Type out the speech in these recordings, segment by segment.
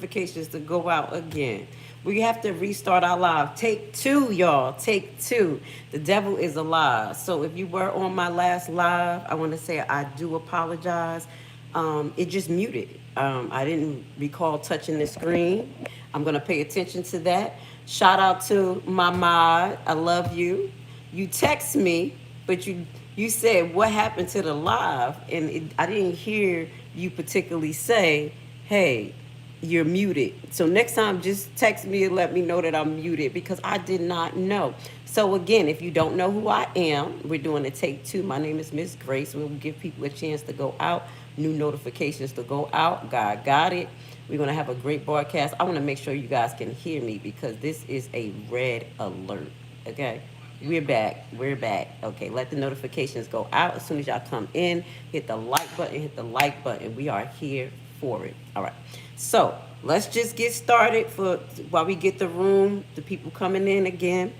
notifications to go out again. We have to restart our live. Take two, y'all. Take two. The devil is alive. So if you were on my last live, I want to say I do apologize. It just muted. I didn't recall touching the screen. I'm going to pay attention to that. Shout out to my mod. I love you. You text me, but you said what happened to the live, and I didn't hear you particularly say, "Hey, you're muted." So next time, just text me and let me know that I'm muted because I did not know. So again, if you don't know who I am, we're doing a take two. My name is Miss Grace. We'll give people a chance to go out, new notifications to go out. God got it. We're gonna have a great broadcast. I want to make sure you guys can hear me because this is a red alert. Okay. We're back. We're back. Okay, let the notifications go out as soon as y'all come in. Hit the like button. Hit the like button. We are here for it. All right. So let's just get started for while we get the room, the people coming in again.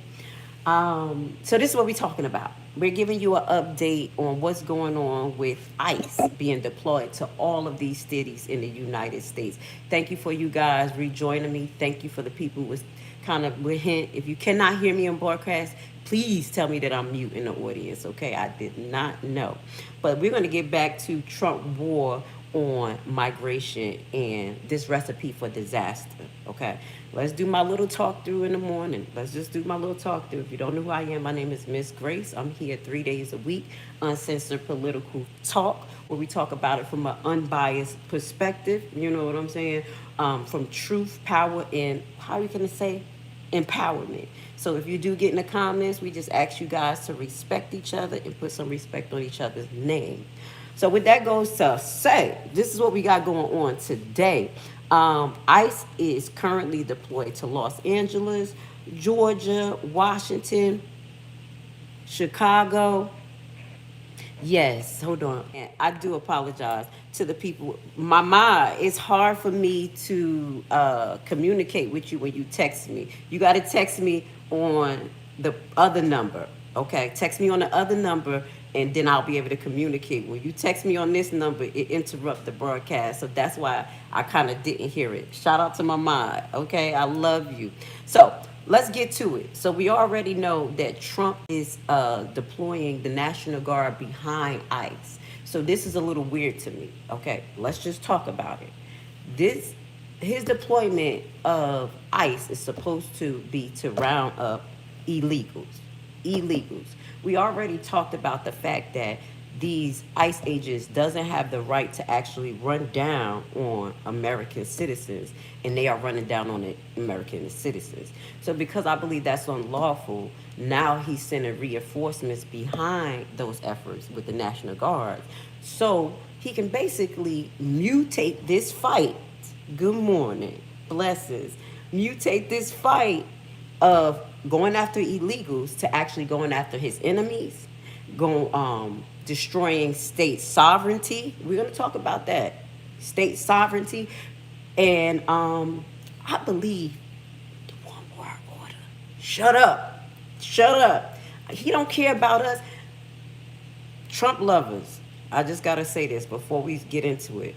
So this is what we're talking about. We're giving you an update on what's going on with ICE being deployed to all of these cities in the United States. Thank you for you guys rejoining me. Thank you for the people who was kind of with hint. If you cannot hear me on broadcast, please tell me that I'm mute in the audience. Okay, I did not know. But we're going to get back to Trump war on migration and this recipe for disaster. Okay, let's do my little talk through in the morning. Let's just do my little talk through. If you don't know who I am, my name is Miss Grace. I'm here 3 days a week, uncensored political talk, where we talk about it from an unbiased perspective. You know what I'm saying? From truth, power, and how you can say empowerment. So if you do get in the comments, we just ask you guys to respect each other and put some respect on each other's name. So with that goes to say, this is what we got going on today. ICE is currently deployed to Los Angeles, Georgia, Washington, Chicago. Yes, hold on. And I do apologize to the people. My mind, it's hard for me to communicate with you when you text me. You got to text me on the other number, okay? Text me on the other number, and then I'll be able to communicate. When you text me on this number, it interrupts the broadcast, so that's why I kind of didn't hear it. Shout out to my mind, okay? I love you. So let's get to it. So we already know that Trump is deploying the National Guard behind ICE. So this is a little weird to me. Okay, let's just talk about it. His deployment of ICE is supposed to be to round up illegals. Illegals. We already talked about the fact that these ICE agents doesn't have the right to actually run down on American citizens, and they are running down on the American citizens. So because I believe that's unlawful, now he's sending reinforcements behind those efforts with the National Guard. So he can basically mutate this fight. Good morning. Blessings. Mutate this fight of going after illegals to actually going after his enemies, destroying state sovereignty. We're going to talk about that. State sovereignty. And I believe the one word order. Shut up. Shut up. He don't care about us. Trump lovers. I just got to say this before we get into it.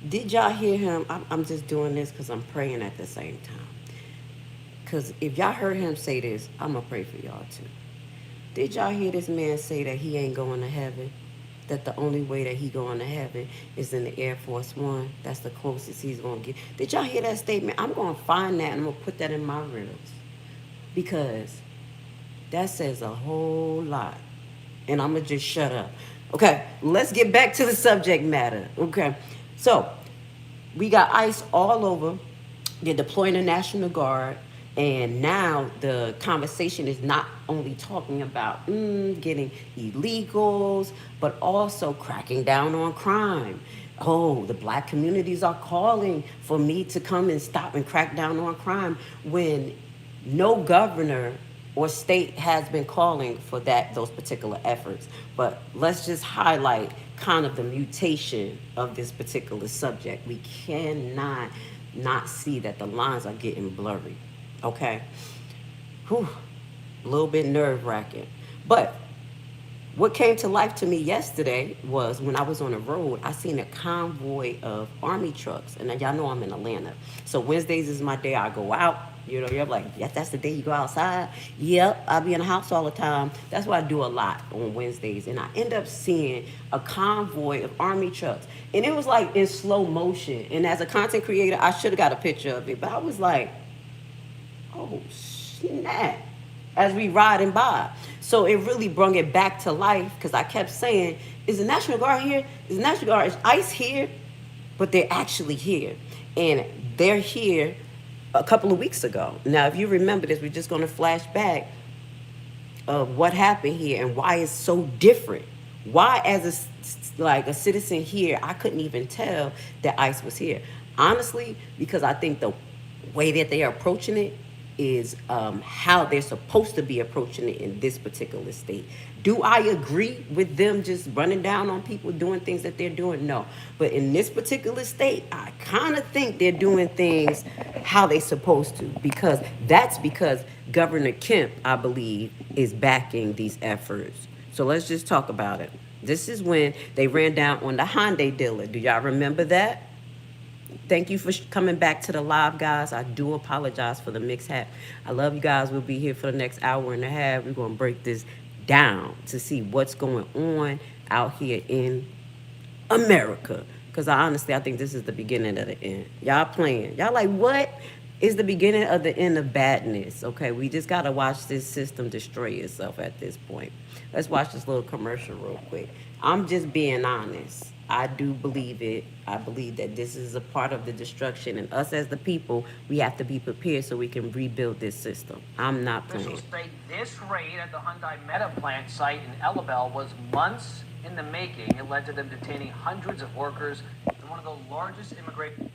Did y'all hear him? I'm just doing this because I'm praying at the same time. Because if y'all heard him say this, I'm going to pray for y'all too. Did y'all hear this man say that he ain't going to heaven? That the only way that he going to heaven is in the Air Force One? That's the closest he's going to get. Did y'all hear that statement? I'm going to find that and I'm going to put that in my reels. Because that says a whole lot. And I'm going to just shut up. Okay, let's get back to the subject matter. Okay, so we got ICE all over. They're deploying the National Guard. And now the conversation is not only talking about getting illegals, but also cracking down on crime. Oh, the black communities are calling for me to come and stop and crack down on crime when no governor or state has been calling for those particular efforts. But let's just highlight kind of the mutation of this particular subject. We cannot not see that the lines are getting blurry. Okay, whew, a little bit nerve-wracking. But What came to life to me yesterday was when I was on the road, I seen a convoy of army trucks. And y'all know I'm in Atlanta. So Wednesdays is my day I go out. You know, you're like, yes, that's the day you go outside. Yep, I be in the house all the time. That's what I do a lot on Wednesdays. And I end up seeing a convoy of army trucks. And it was like in slow motion. And as a content creator, I should have got a picture of it. But I was like, oh, snap, as we riding by. So it really brought it back to life because I kept saying, is the National Guard here? Is the National Guard, is ICE here? But they're actually here. And they're here a couple of weeks ago. Now, if you remember this, we're just going to flash back of what happened here and why it's so different. Why, as a citizen here, I couldn't even tell that ICE was here. Honestly, because I think the way that they are approaching it is how they're supposed to be approaching it in this particular state. Do I agree with them just running down on people doing things that they're doing? No. But in this particular state, I kind of think they're doing things how they're supposed to, because Governor Kemp, I believe, is backing these efforts. So let's just talk about it. This is when they ran down on the Hyundai dealer. Do y'all remember that? Thank you for coming back to the live, guys. I do apologize for the mixed hat. I love you guys. We'll be here for the next hour and a half. We're going to break this down to see what's going on out here in America. Because I think this is the beginning of the end. Y'all playing. Y'all like, what is the beginning of the end of badness? Okay, we just got to watch this system destroy itself at this point. Let's watch this little commercial real quick. I'm just being honest. I do believe it. I believe that this is a part of the destruction, and us as the people, we have to be prepared so we can rebuild this system. I'm not playing. Officials say this raid at the Hyundai Meta plant site in LABelle was months in the making. It led to them detaining hundreds of workers in one of the largest immigration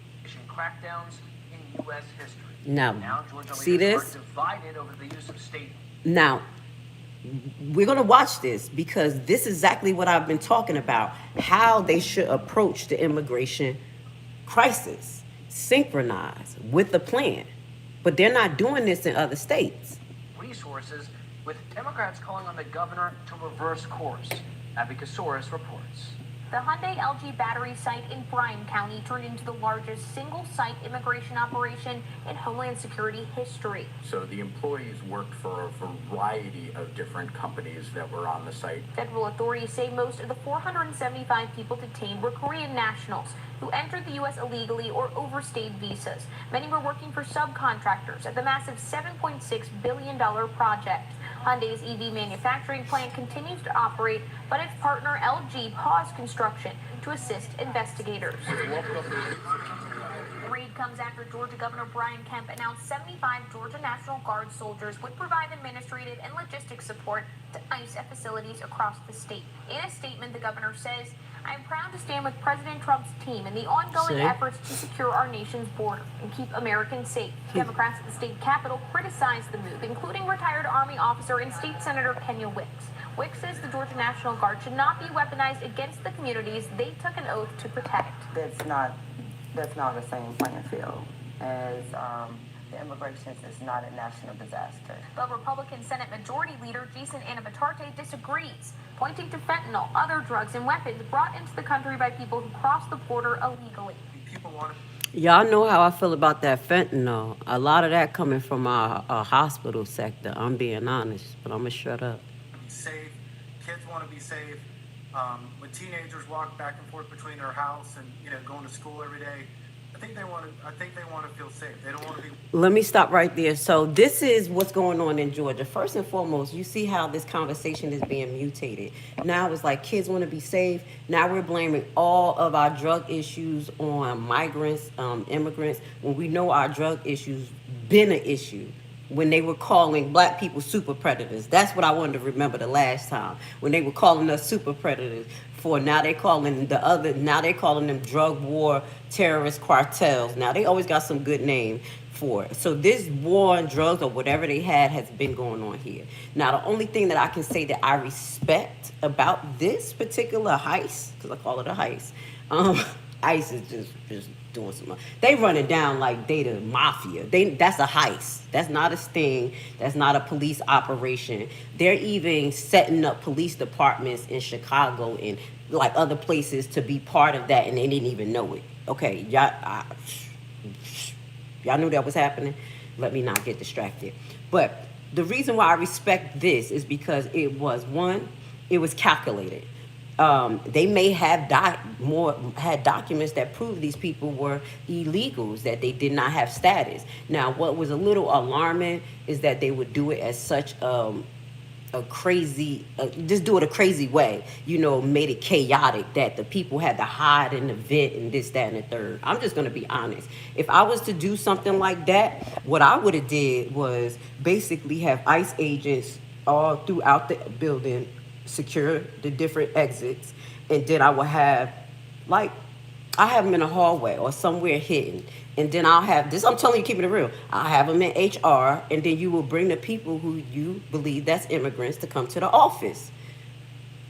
crackdowns in U.S. history. Now Georgia see leaders this? are divided over the use of state. Now, we're going to watch this because this is exactly what I've been talking about, how they should approach the immigration crisis, synchronize with the plan. But they're not doing this in other states. Resources, with Democrats calling on the governor to reverse course. Abby Kasoris reports. The Hyundai LG battery site in Bryan County turned into the largest single-site immigration operation in Homeland Security history. So the employees worked for a variety of different companies that were on the site. Federal authorities say most of the 475 people detained were Korean nationals who entered the U.S. illegally or overstayed visas. Many were working for subcontractors at the massive $7.6 billion project. Hyundai's EV manufacturing plant continues to operate, but its partner LG paused construction to assist investigators. The raid comes after Georgia Governor Brian Kemp announced 75 Georgia National Guard soldiers would provide administrative and logistics support to ICE at facilities across the state. In a statement, the governor says, "I am proud to stand with President Trump's team in the ongoing efforts to secure our nation's border and keep Americans safe." Democrats at the state capitol criticized the move, including retired Army officer and State Senator Kenya Wicks. Wicks says the Georgia National Guard should not be weaponized against the communities they took an oath to protect. That's not the same playing field as the immigration is not a national disaster. But Republican Senate Majority Leader Jason Anabatarte disagrees, pointing to fentanyl, other drugs, and weapons brought into the country by people who cross the border illegally. Y'all know how I feel about that fentanyl. A lot of that coming from our hospital sector. I'm being honest, but I'm going to shut up. Safe. Kids want to be safe. When teenagers walk back and forth between their house and going to school every day, I think they want to feel safe. They don't want to be. Let me stop right there. So this is what's going on in Georgia. First and foremost, you see how this conversation is being mutated. Now it's like kids want to be safe. Now we're blaming all of our drug issues on migrants, immigrants, when we know our drug issues been an issue. When they were calling black people super predators. That's what I wanted to remember the last time. When they were calling us super predators. Now they're calling them drug war terrorist cartels. Now they always got some good name for it. So this war on drugs or whatever they had has been going on here. Now the only thing that I can say that I respect about this particular heist, because I call it a heist, ICE is just doing some. They running down like they the mafia. That's a heist. That's not a sting. That's not a police operation. They're even setting up police departments in Chicago and like other places to be part of that, and they didn't even know it. Okay, y'all knew that was happening. Let me not get distracted. But the reason why I respect this is because it was calculated. They may have had documents that proved these people were illegals, that they did not have status. Now, what was a little alarming is that they would do it as such a crazy, just do it a crazy way, made it chaotic, that the people had to hide in the vent and this, that, and the third. I'm just gonna be honest. If I was to do something like that, what I would have did was basically have ICE agents all throughout the building, secure the different exits, and then I would have, like, I have them in a hallway or somewhere hidden. And then I'll have this, I'm telling you, keeping it real. I'll have them in HR, and then you will bring the people who you believe that's immigrants to come to the office.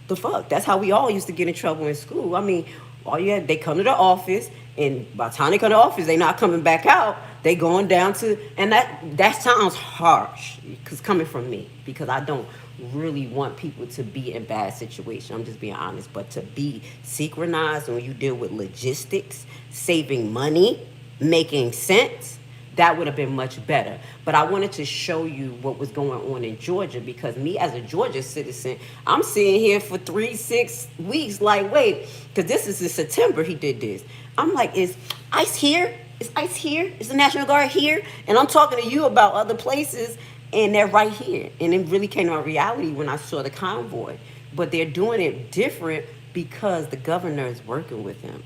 The fuck? That's how we all used to get in trouble in school. I mean, they come to the office, and by the time they come to the office, they not coming back out. They going down to, and that sounds harsh, because coming from me, because I don't really want people to be in bad situations. I'm just being honest. But to be synchronized when you deal with logistics, saving money, making sense, that would have been much better. But I wanted to show you what was going on in Georgia, because me as a Georgia citizen, I'm sitting here for 6 weeks like, wait, because this is in September he did this. I'm like, is ICE here? Is ICE here? Is the National Guard here? And I'm talking to you about other places, and they're right here. And it really came to reality when I saw the convoy. But they're doing it different because the governor is working with him.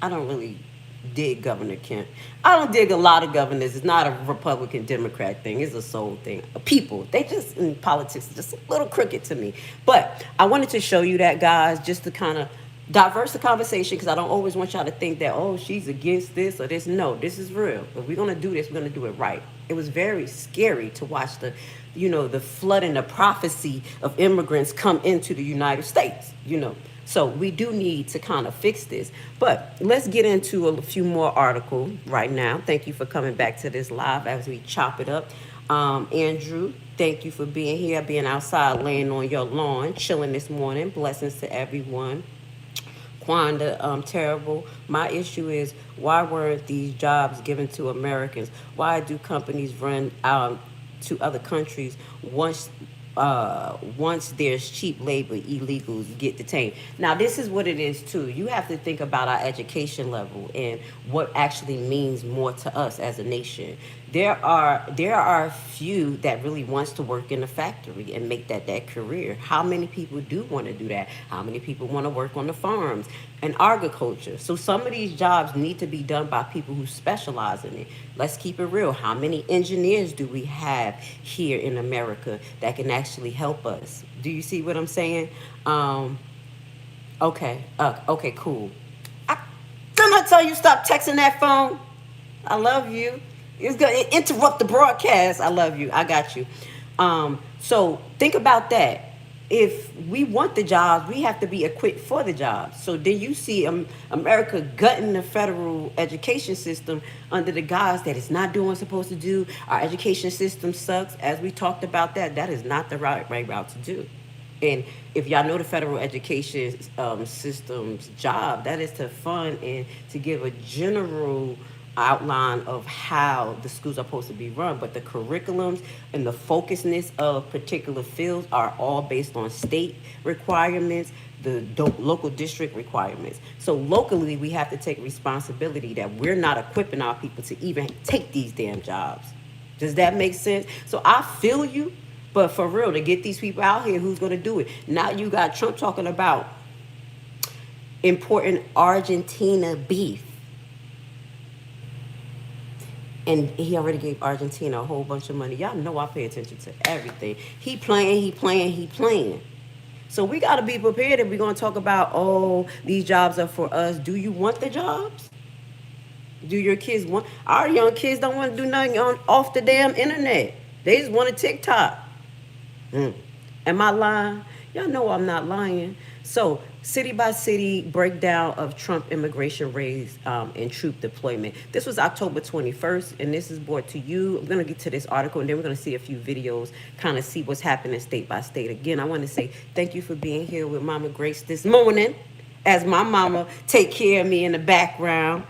I don't really dig Governor Kemp. I don't dig a lot of governors. It's not a Republican Democrat thing. It's a soul thing. People, they just, in politics, just a little crooked to me. But I wanted to show you that, guys, just to kind of diverse the conversation, because I don't always want y'all to think that, oh, she's against this or this. No, this is real. If we're going to do this, we're going to do it right. It was very scary to watch the flood and the prophecy of immigrants come into the United States, So we do need to kind of fix this. But let's get into a few more articles right now. Thank you for coming back to this live as we chop it up. Andrew, thank you for being here, being outside, laying on your lawn, chilling this morning. Blessings to everyone. Quanda, terrible. My issue is, why weren't these jobs given to Americans? Why do companies run to other countries once there's cheap labor, illegals get detained? Now, this is what it is too. You have to think about our education level and what actually means more to us as a nation. There are a few that really wants to work in a factory and make that career. How many people do want to do that? How many people want to work on the farms and agriculture? So some of these jobs need to be done by people who specialize in it. Let's keep it real. How many engineers do we have here in America that can actually help us? Do you see what I'm saying? Okay, cool. Didn't I tell you stop texting that phone? I love you. It's going to interrupt the broadcast. I love you. I got you. So think about that. If we want the jobs, we have to be equipped for the jobs. So then you see America gutting the federal education system under the guise that it's not doing what it's supposed to do. Our education system sucks. As we talked about that is not the right route to do. And if y'all know the federal education system's job, that is to fund and to give a general outline of how the schools are supposed to be run, but the curriculums and the focusness of particular fields are all based on state requirements, the local district requirements. So locally, we have to take responsibility that we're not equipping our people to even take these damn jobs. Does that make sense? So I feel you, but for real, to get these people out here, who's going to do it? Now you got Trump talking about importing Argentina beef. And he already gave Argentina a whole bunch of money. Y'all know I pay attention to everything. He playing. So we got to be prepared if we're going to talk about, oh, these jobs are for us. Do you want the jobs? Do your kids want? Our young kids don't want to do nothing off the damn internet. They just want a TikTok. Am I lying? Y'all know I'm not lying. So city by city breakdown of Trump immigration raids and troop deployment. This was October 21st, and this is brought to you. I'm going to get to this article, and then we're going to see a few videos, kind of see what's happening state by state. Again, I want to say thank you for being here with Mama Grace this morning, as my mama take care of me in the background.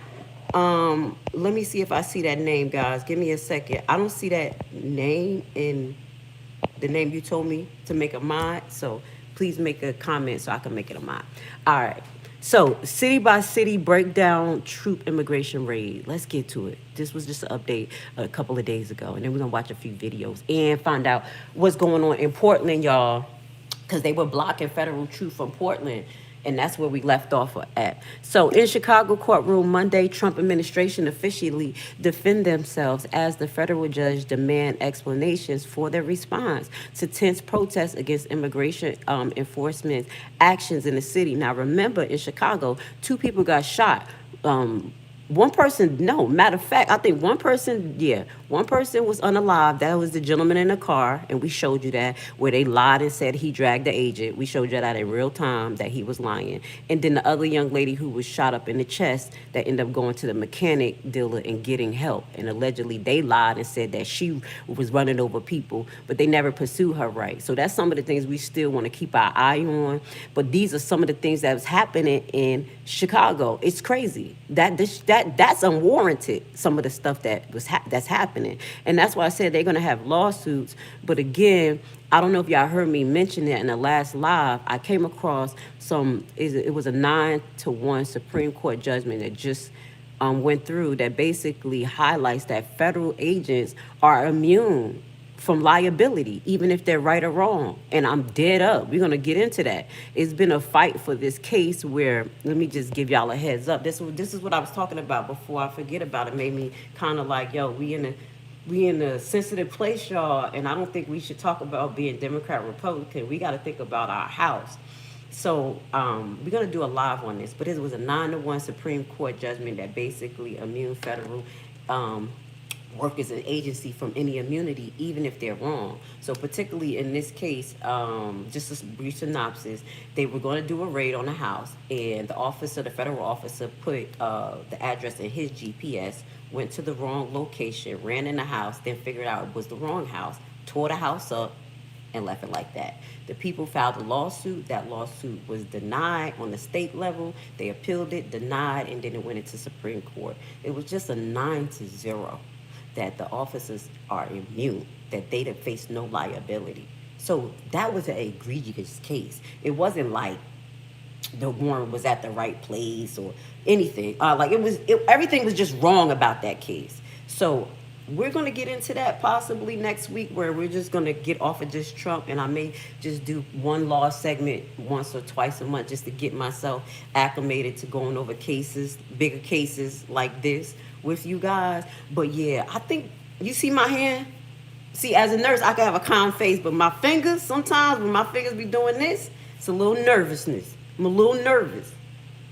Let me see if I see that name, guys. Give me a second. I don't see that name in the name you told me to make a mod, so please make a comment so I can make it a mod. All right. So, city by city breakdown troop immigration raid. Let's get to it. This was just an update a couple of days ago, and then we're going to watch a few videos and find out what's going on in Portland, y'all, because they were blocking federal troops from Portland. And that's where we left off at. So in Chicago courtroom Monday, Trump administration officially defend themselves as the federal judge demand explanations for their response to tense protests against immigration enforcement actions in the city. Now remember, in Chicago, 2 people got shot. One person, no, matter of fact, I think one person was unalive. That was the gentleman in the car, and we showed you that, where they lied and said he dragged the agent. We showed you that in real time, that he was lying. And then the other young lady who was shot up in the chest that ended up going to the mechanic dealer and getting help. And allegedly they lied and said that she was running over people, but they never pursued her right. So that's some of the things we still want to keep our eye on. But these are some of the things that was happening in Chicago. It's crazy. That's unwarranted, some of the stuff that's happening. And that's why I said they're going to have lawsuits. But again, I don't know if y'all heard me mention that in the last live. I came across it was a 9-1 Supreme Court judgment that just went through that basically highlights that federal agents are immune from liability, even if they're right or wrong. And I'm dead up. We're going to get into that. It's been a fight for this case where, let me just give y'all a heads up. This is what I was talking about before I forget about it. Made me kind of like, yo, we in a sensitive place, y'all, and I don't think we should talk about being Democrat, Republican. We got to think about our house. So we're going to do a live on this, but it was a 9-1 Supreme Court judgment that basically immune federal workers and agency from any immunity, even if they're wrong. So particularly in this case, just a brief synopsis, they were going to do a raid on a house, and the federal officer put the address in his GPS, went to the wrong location, ran in the house, then figured out it was the wrong house, tore the house up, and left it like that. The people filed a lawsuit. That lawsuit was denied on the state level. They appealed it, denied, and then it went into Supreme Court. It was just a 9-0. That the officers are immune, that they face no liability. So that was an egregious case. It wasn't like the warrant was at the right place or anything. Everything was just wrong about that case. So we're going to get into that possibly next week, where we're just going to get off of just Trump, and I may just do one law segment once or twice a month just to get myself acclimated to going over cases, bigger cases like this with you guys. But yeah, I think, you see my hand? See, as a nurse, I can have a calm face, but my fingers, sometimes when my fingers be doing this, it's a little nervousness. I'm a little nervous.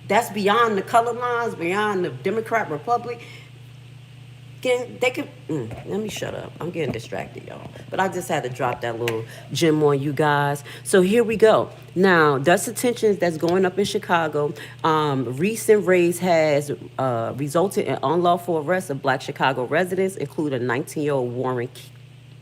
That's beyond the color lines, beyond the Democrat, Republic. Let me shut up. I'm getting distracted, y'all. But I just had to drop that little gem on you guys. So here we go. Now, dust tensions that's going up in Chicago. Recent raids has resulted in unlawful arrests of Black Chicago residents, including a 19-year-old Warren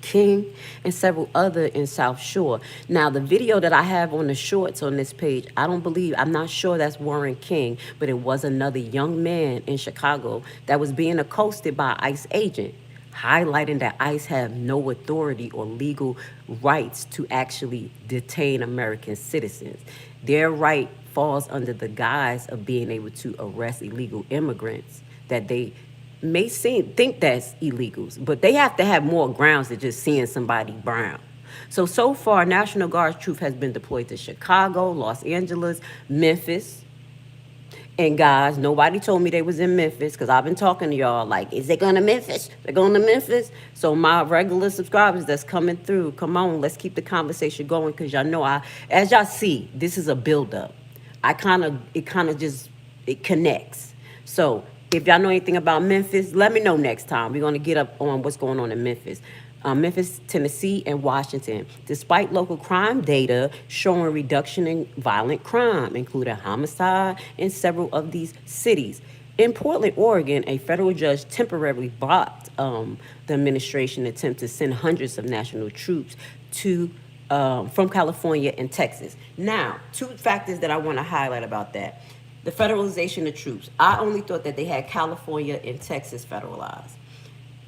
King and several other in South Shore. Now, the video that I have on the shorts on this page, I'm not sure that's Warren King, but it was another young man in Chicago that was being accosted by an ICE agent, highlighting that ICE have no authority or legal rights to actually detain American citizens. Their right falls under the guise of being able to arrest illegal immigrants that they may think that's illegals, but they have to have more grounds than just seeing somebody brown. So far, National Guard troops has been deployed to Chicago, Los Angeles, Memphis. And guys, nobody told me they was in Memphis, because I've been talking to y'all like, is they going to Memphis? They're going to Memphis? So my regular subscribers that's coming through, come on, let's keep the conversation going, because y'all know as y'all see, this is a buildup. It connects. So if y'all know anything about Memphis, let me know next time. We're going to get up on what's going on in Memphis. Memphis, Tennessee, and Washington, despite local crime data showing reduction in violent crime, including homicide in several of these cities. In Portland, Oregon, a federal judge temporarily blocked the administration attempt to send hundreds of national troops to from California and Texas. Now, two factors that I want to highlight about that. The federalization of troops. I only thought that they had California and Texas federalized.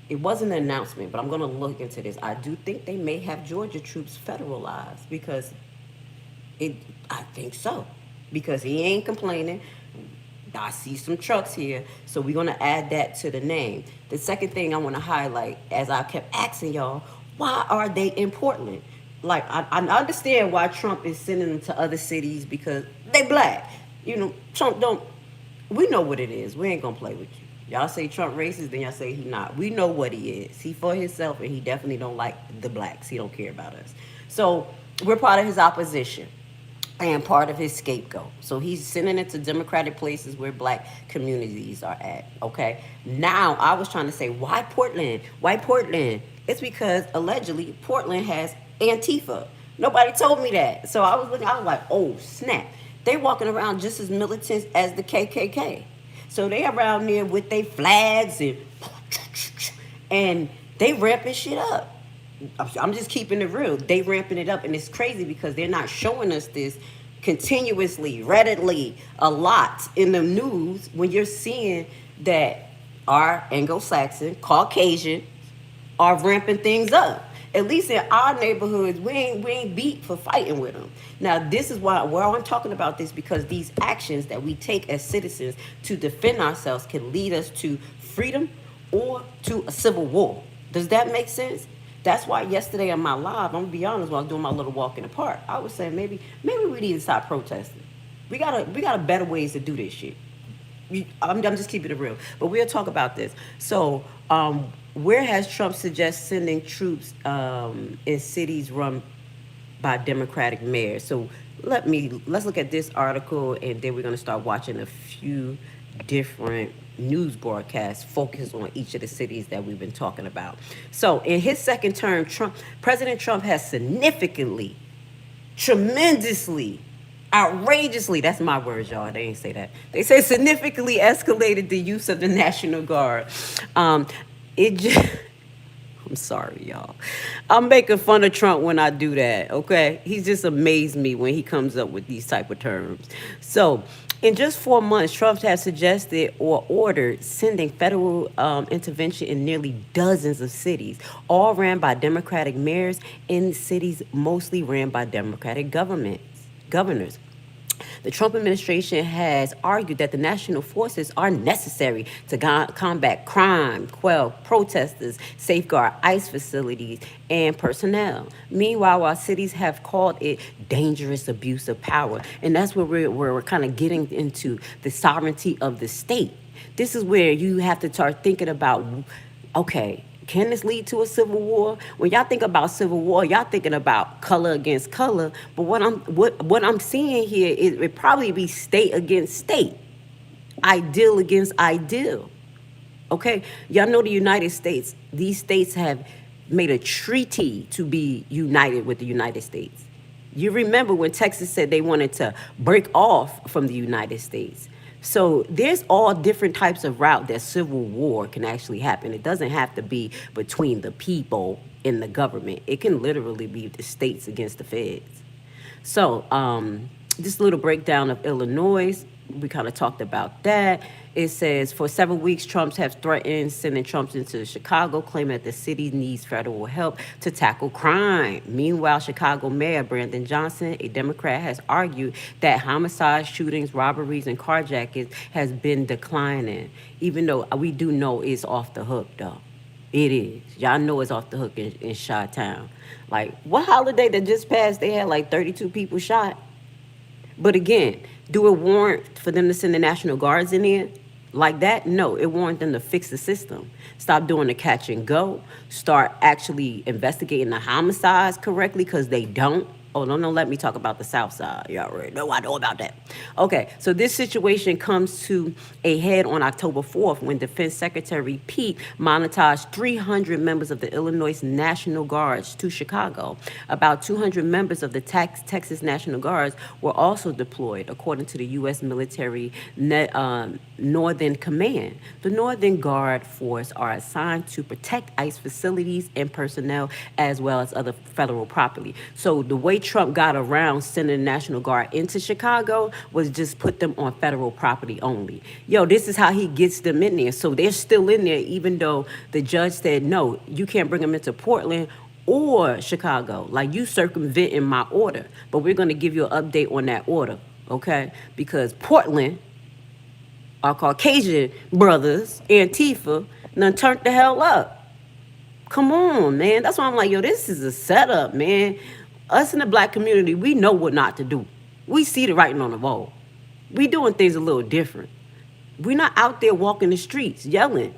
It wasn't an announcement, but I'm going to look into this. I do think they may have Georgia troops federalized because I think so. Because he ain't complaining. I see some trucks here, so we're going to add that to the name. The second thing I want to highlight, as I kept asking y'all, why are they in Portland? Like, I understand why Trump is sending them to other cities because they black. You know, Trump don't, we know what it is. We ain't going to play with you. Y'all say Trump racist, then y'all say he not. We know what he is. He for himself, and he definitely don't like the blacks. He don't care about us. So we're part of his opposition and part of his scapegoat. So he's sending it to Democratic places where black communities are at, okay? Now, I was trying to say, why Portland? Why Portland? It's because, allegedly, Portland has Antifa. Nobody told me that. So I was looking, I was like, oh, snap. They walking around just as militant as the KKK. So they around there with their flags and they ramping shit up. I'm just keeping it real. They ramping it up, and it's crazy because they're not showing us this continuously, readily, a lot in the news when you're seeing that our Anglo-Saxon, Caucasian are ramping things up. At least in our neighborhoods, we ain't beat for fighting with them. Now, this is why I'm talking about this, because these actions that we take as citizens to defend ourselves can lead us to freedom or to a civil war. Does that make sense? That's why yesterday on my live, I'm gonna be honest, when I was doing my little walk in the park, I was saying maybe we need to stop protesting. We got better ways to do this shit. I'm just keeping it real, but we'll talk about this. So, where has Trump suggested sending troops in cities run by Democratic mayors? So let's look at this article, and then we're gonna start watching a few different news broadcasts focused on each of the cities that we've been talking about. So in his second term, President Trump has significantly, tremendously, outrageously, that's my words, y'all, they ain't say that. They say significantly escalated the use of the National Guard. I'm sorry, y'all. I'm making fun of Trump when I do that, okay? He just amazed me when he comes up with these type of terms. So, in just 4 months, Trump has suggested or ordered sending federal intervention in nearly dozens of cities, all ran by Democratic mayors in cities mostly ran by Democratic governors. The Trump administration has argued that the national forces are necessary to combat crime, quell protesters, safeguard ICE facilities, and personnel. Meanwhile, while cities have called it dangerous abuse of power, and that's where we're kind of getting into the sovereignty of the state. This is where you have to start thinking about, okay, can this lead to a civil war? When y'all think about civil war, y'all thinking about color against color. But what I'm seeing here is it probably be state against state, ideal against ideal. Okay, y'all know the United States. These states have made a treaty to be united with the United States. You remember when Texas said they wanted to break off from the United States. So there's all different types of route that civil war can actually happen. It doesn't have to be between the people and the government. It can literally be the states against the feds. So this little breakdown of Illinois, we kind of talked about that. It says, for several weeks, Trump has threatened sending troops into Chicago, claiming that the city needs federal help to tackle crime. Meanwhile, Chicago Mayor Brandon Johnson, a Democrat, has argued that homicides, shootings, robberies, and carjackings has been declining, even though we do know it's off the hook, though. It is. Y'all know it's off the hook in Chi-Town. Like, what holiday that just passed, they had like 32 people shot? But again, do it warrant for them to send the National Guards in there? Like that? No, it warrant them to fix the system. Stop doing the catch and go. Start actually investigating the homicides correctly, because they don't. Oh, no, let me talk about the South Side. You already know I know about that. Okay, so this situation comes to a head on October 4th when Defense Secretary Pete monetized 300 members of the Illinois National Guards to Chicago. About 200 members of the Texas National Guards were also deployed, according to the U.S. military Northern Command. The Northern Guard Force are assigned to protect ICE facilities and personnel as well as other federal property. So the way Trump got around sending the National Guard into Chicago was just put them on federal property only. Yo, this is how he gets them in there. So they're still in there even though the judge said, no, you can't bring them into Portland or Chicago. Like, you circumventing my order. But we're going to give you an update on that order, okay? Because Portland, our Caucasian brothers, Antifa, done turned the hell up. Come on, man. That's why I'm like, yo, this is a setup, man. Us in the black community, we know what not to do. We see the writing on the wall. We doing things a little different. We're not out there walking the streets yelling.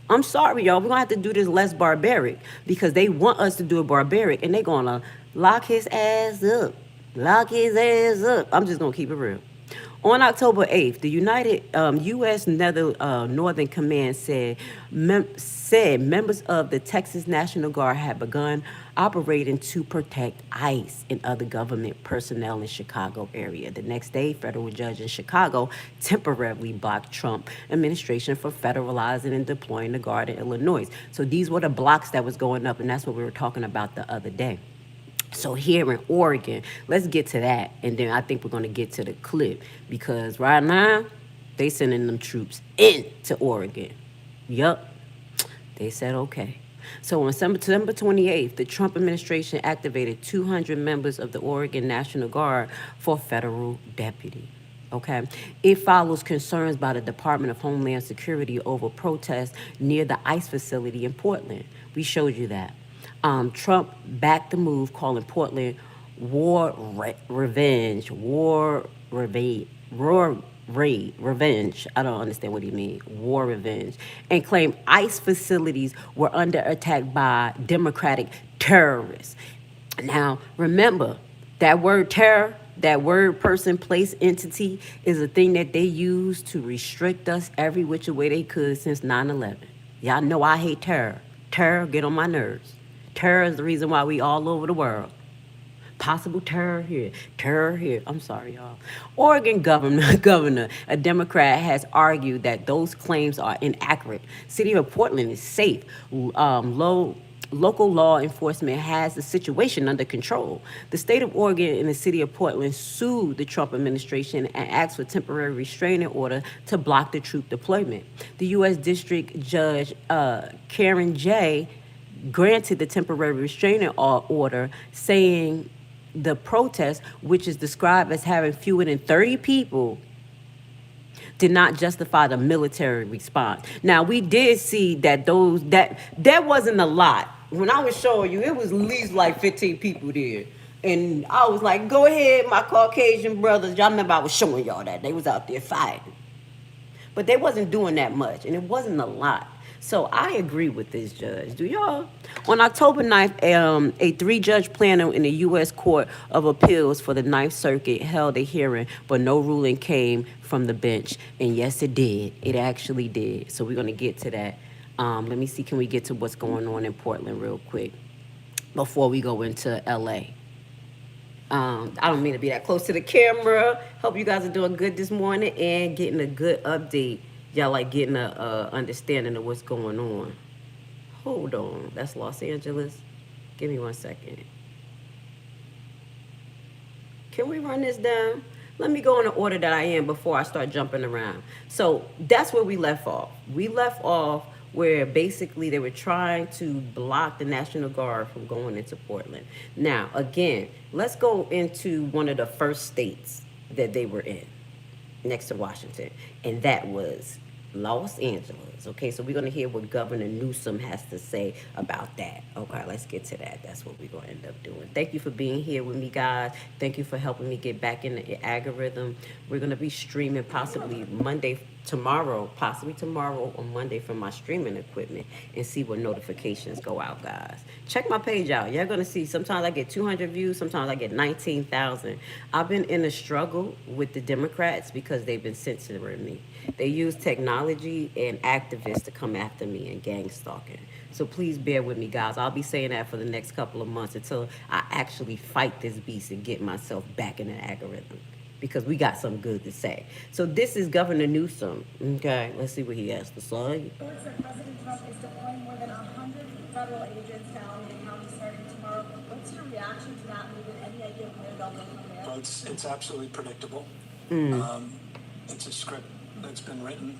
I'm sorry, y'all. We're going to have to do this less barbaric because they want us to do it barbaric, and they're going to lock his ass up. Lock his ass up. I'm just going to keep it real. On October 8th, the United U.S. Northern Command said members of the Texas National Guard had begun operating to protect ICE and other government personnel in Chicago area. The next day, federal judge in Chicago temporarily blocked Trump administration for federalizing and deploying the Guard in Illinois. So these were the blocks that was going up, and that's what we were talking about the other day. So here in Oregon, let's get to that, and then I think we're going to get to the clip, because right now, they sending them troops into Oregon. Yup, they said okay. So on September 28th, the Trump administration activated 200 members of the Oregon National Guard for federal deputy. Okay, it follows concerns by the Department of Homeland Security over protests near the ICE facility in Portland. We showed you that. Trump backed the move, calling Portland revenge. I don't understand what he means. War revenge. And claimed ICE facilities were under attack by Democratic terrorists. Now, remember, that word terror, that word, person, place, entity, is a thing that they use to restrict us every which way they could since 9/11. Y'all know I hate terror. Terror get on my nerves. Terror is the reason why we all over the world. Possible terror here, terror here. I'm sorry, y'all. Oregon governor, a Democrat, has argued that those claims are inaccurate. City of Portland is safe. Local law enforcement has the situation under control. The state of Oregon and the city of Portland sued the Trump administration and asked for temporary restraining order to block the troop deployment. The U.S. District Judge Karen J. granted the temporary restraining order, saying the protest, which is described as having fewer than 30 people, did not justify the military response. Now, we did see that that wasn't a lot. When I was showing you, it was at least like 15 people there. And I was like, go ahead, my Caucasian brothers. Y'all remember I was showing y'all that. They was out there fighting. But they wasn't doing that much, and it wasn't a lot. So I agree with this judge. Do y'all? On October 9th, a three-judge panel in the U.S. Court of Appeals for the Ninth Circuit held a hearing, but no ruling came from the bench. And yes, it did. It actually did. So we're going to get to that. Let me see, can we get to what's going on in Portland real quick before we go into L.A.? I don't mean to be that close to the camera. Hope you guys are doing good this morning and getting a good update. Y'all like getting a understanding of what's going on. Hold on, that's Los Angeles. Give me 1 second. Can we run this down? Let me go in the order that I am before I start jumping around. So that's where we left off. We left off where basically they were trying to block the National Guard from going into Portland. Now, again, let's go into one of the first states that they were in, next to Washington, and that was Los Angeles. Okay, so we're going to hear what Governor Newsom has to say about that. Okay, let's get to that. That's what we're going to end up doing. Thank you for being here with me, guys. Thank you for helping me get back in the algorithm. We're going to be streaming possibly Monday tomorrow, possibly tomorrow or Monday from my streaming equipment and see what notifications go out, guys. Check my page out. You're going to see sometimes I get 200 views, sometimes I get 19,000. I've been in a struggle with the Democrats because they've been censoring me. They use technology and activists to come after me and gang stalking. So please bear with me, guys. I'll be saying that for the next couple of months until I actually fight this beast and get myself back in the algorithm, because we got some good to say. So this is Governor Newsom. Okay, let's see what he has to say. Reports that President Trump is deploying more than 100 federal agents to Alameda County starting tomorrow. What's your reaction to that move, and any idea of where they'll go from there? Well, it's absolutely predictable. It's a script that's been written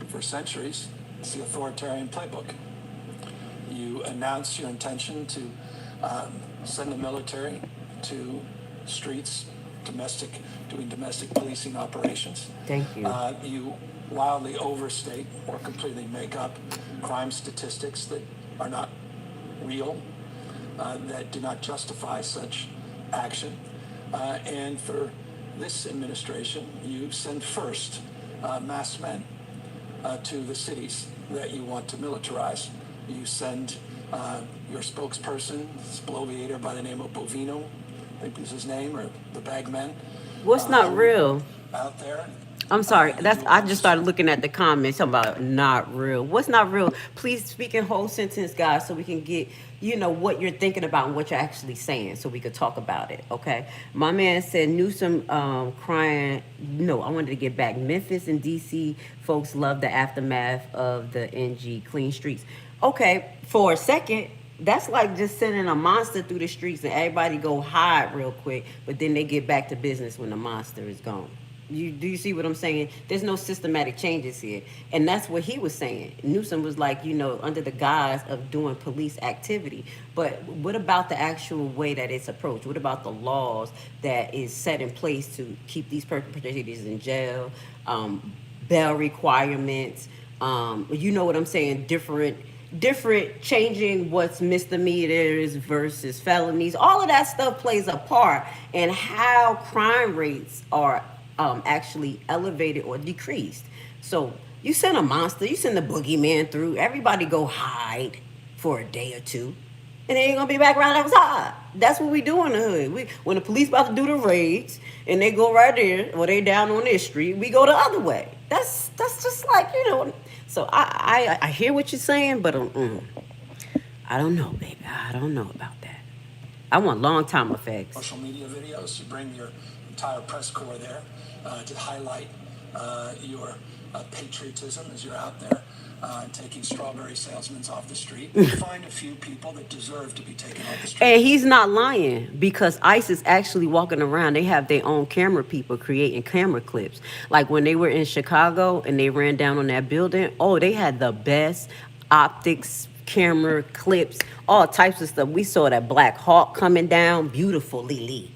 for centuries. It's the authoritarian playbook. You announce your intention to send the military to streets, doing domestic policing operations. Thank you. You wildly overstate or completely make up crime statistics that are not real, that do not justify such action. And for this administration, you send first masked men to the cities that you want to militarize. You send your spokesperson, this bloviator by the name of Bovino, I think is his name, or the bagman. What's not real? Out there. I'm sorry. I just started looking at the comments talking about not real. What's not real? Please speak in whole sentence, guys, so we can get, what you're thinking about and what you're actually saying, so we could talk about it. Okay. My man said Newsom crying. No, I wanted to get back. Memphis and DC folks love the aftermath of the NG clean streets. Okay, for a second, that's like just sending a monster through the streets and everybody go hide real quick, but then they get back to business when the monster is gone. Do you see what I'm saying? There's no systematic changes here. And that's what he was saying. Newsom was like, under the guise of doing police activity. But what about the actual way that it's approached? What about the laws that is set in place to keep these perpetrators in jail? Bail requirements, you know what I'm saying? Different changing what's misdemeanors versus felonies. All of that stuff plays a part in how crime rates are actually elevated or decreased. So you send a monster, you send the boogeyman through, everybody go hide for a day or two, and they ain't gonna be back around outside. That's what we do in the hood. When the police about to do the raids and they go right there, or they down on this street, we go the other way. That's just like, So I hear what you're saying, but I don't know, baby. I don't know about that. I want long time effects. Social media videos, you bring your entire press corps there to highlight your patriotism as you're out there taking strawberry salesmen off the street. You find a few people that deserve to be taken off the street. And he's not lying, because ICE is actually walking around. They have their own camera people creating camera clips. Like when they were in Chicago and they ran down on that building, they had the best optics, camera clips, all types of stuff. We saw that Black Hawk coming down beautifully,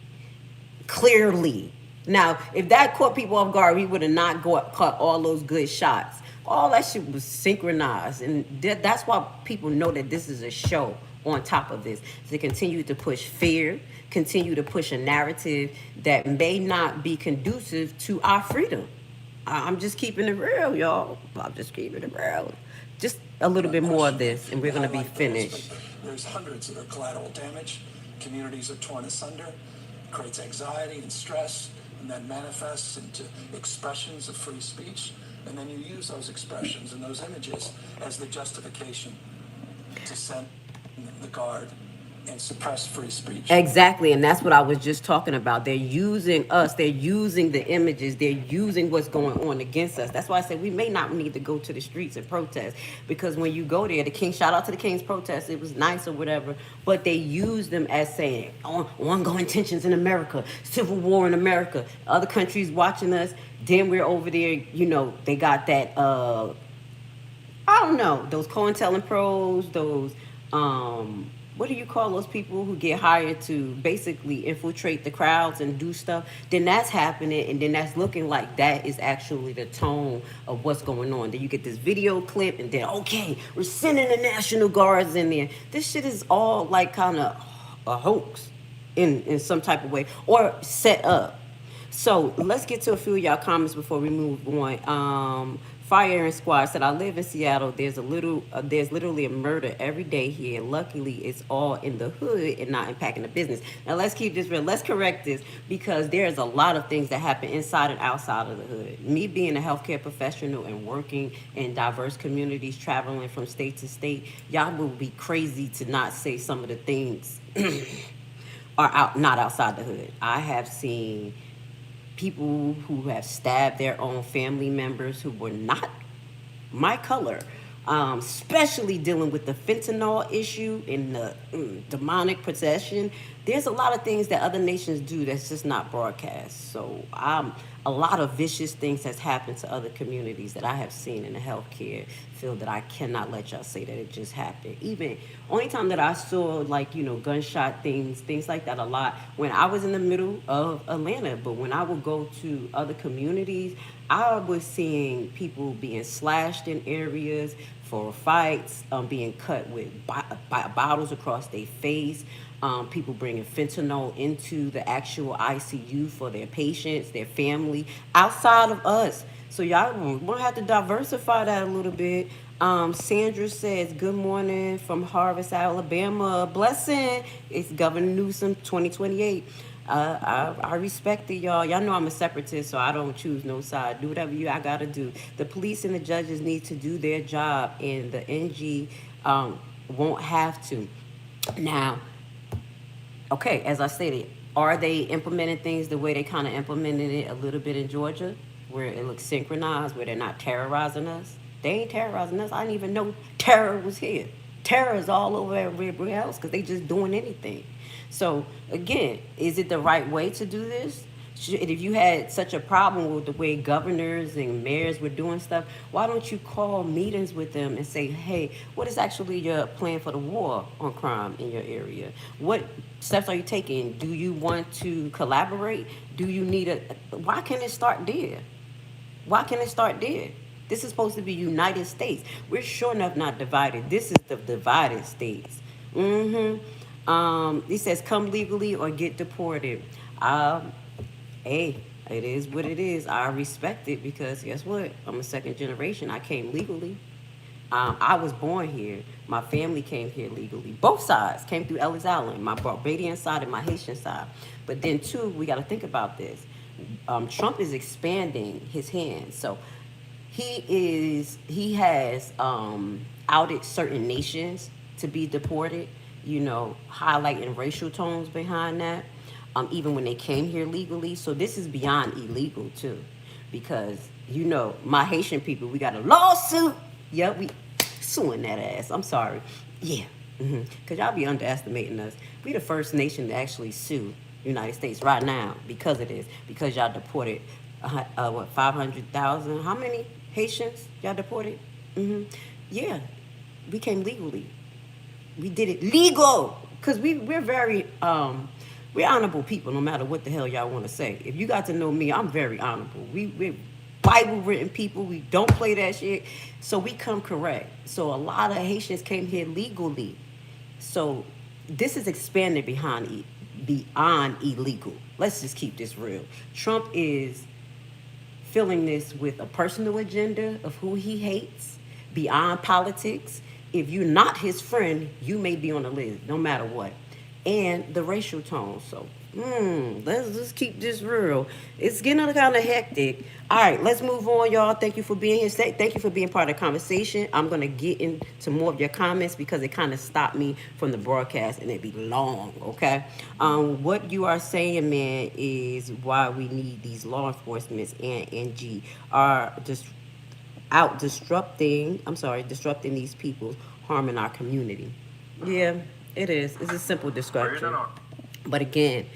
clearly. Now, if that caught people off guard, we would have not caught all those good shots. All that shit was synchronized, and that's why people know that this is a show on top of this, to continue to push fear, continue to push a narrative that may not be conducive to our freedom. I'm just keeping it real, y'all. I'm just keeping it real. Just a little bit more of this, and we're going to be finished. There's hundreds that are collateral damage. Communities are torn asunder. It creates anxiety and stress, and that manifests into expressions of free speech. And then you use those expressions and those images as the justification to send the guard and suppress free speech. Exactly, and that's what I was just talking about. They're using us. They're using the images. They're using what's going on against us. That's why I said we may not need to go to the streets and protest, because when you go there, shout out to the King's protest, it was nice or whatever, but they use them as saying, ongoing tensions in America, civil war in America, other countries watching us. Then we're over there, they got that, I don't know, those COINTELPROs, those, what do you call those people who get hired to basically infiltrate the crowds and do stuff? Then that's happening, and then that's looking like that is actually the tone of what's going on. Then you get this video clip, and then, okay, we're sending the National Guards in there. This shit is all like kind of a hoax in some type of way, or set up. So let's get to a few of y'all comments before we move on. Fire and Squad said, "I live in Seattle. There's literally a murder every day here. Luckily, it's all in the hood and not impacting the business." Now let's keep this real. Let's correct this because there's a lot of things that happen inside and outside of the hood. Me being a healthcare professional and working in diverse communities, traveling from state to state, y'all will be crazy to not say some of the things are not outside the hood. I have seen people who have stabbed their own family members who were not my color, especially dealing with the fentanyl issue and the demonic possession. There's a lot of things that other nations do that's just not broadcast. So a lot of vicious things has happened to other communities that I have seen in the healthcare field that I cannot let y'all say that it just happened. Even only time that I saw like, gunshot things like that a lot when I was in the middle of Atlanta. But when I would go to other communities, I was seeing people being slashed in areas for fights, being cut with bottles across their face, people bringing fentanyl into the actual ICU for their patients, their family, outside of us. So y'all gonna have to diversify that a little bit. Sandra says, "Good morning from Harvest, Alabama. Blessing. It's Governor Newsom 2028. I respect it, y'all. Y'all know I'm a separatist, so I don't choose no side. Do whatever I gotta do. The police and the judges need to do their job, and the NG won't have to. Now, okay, as I stated, are they implementing things the way they kind of implemented it a little bit in Georgia, where it looks synchronized, where they're not terrorizing us? They ain't terrorizing us. I didn't even know terror was here. Terror is all over everywhere else because they just doing anything. So again, is it the right way to do this? If you had such a problem with the way governors and mayors were doing stuff, why don't you call meetings with them and say, hey, what is actually your plan for the war on crime in your area? What steps are you taking? Do you want to collaborate? Do you need why can't it start there? Why can't it start there? This is supposed to be United States. We're sure enough not divided. This is the divided states. He says, come legally or get deported. Hey, it is what it is. I respect it because guess what? I'm a second generation. I came legally. I was born here. My family came here legally. Both sides came through Ellis Island, my Barbadian side and my Haitian side. But then too, we got to think about this. Trump is expanding his hands. So he has outed certain nations to be deported, highlighting racial tones behind that, even when they came here legally. So this is beyond illegal too, because my Haitian people, we got a lawsuit. Yep, we suing that ass. I'm sorry. Yeah, because y'all be underestimating us. We the first nation to actually sue United States right now because of this, because y'all deported 500,000, how many Haitians y'all deported? Yeah, we came legally. We did it legal because we're very we're honorable people, no matter what the hell y'all want to say. If you got to know me, I'm very honorable. We're Bible written people. We don't play that shit, so we come correct. So a lot of Haitians came here legally. So this is expanded beyond illegal. Let's just keep this real. Trump is filling this with a personal agenda of who he hates beyond politics. If you're not his friend, you may be on the list, no matter what. And the racial tone. So, let's just keep this real. It's getting kind of hectic. All right, let's move on, y'all. Thank you for being here. Thank you for being part of the conversation. I'm going to get into more of your comments because it kind of stopped me from the broadcast and it'd be long, okay? What you are saying, man, is why we need these law enforcement and NG are just disrupting these people, harming our community. Yeah, it is. It's a simple description. But again,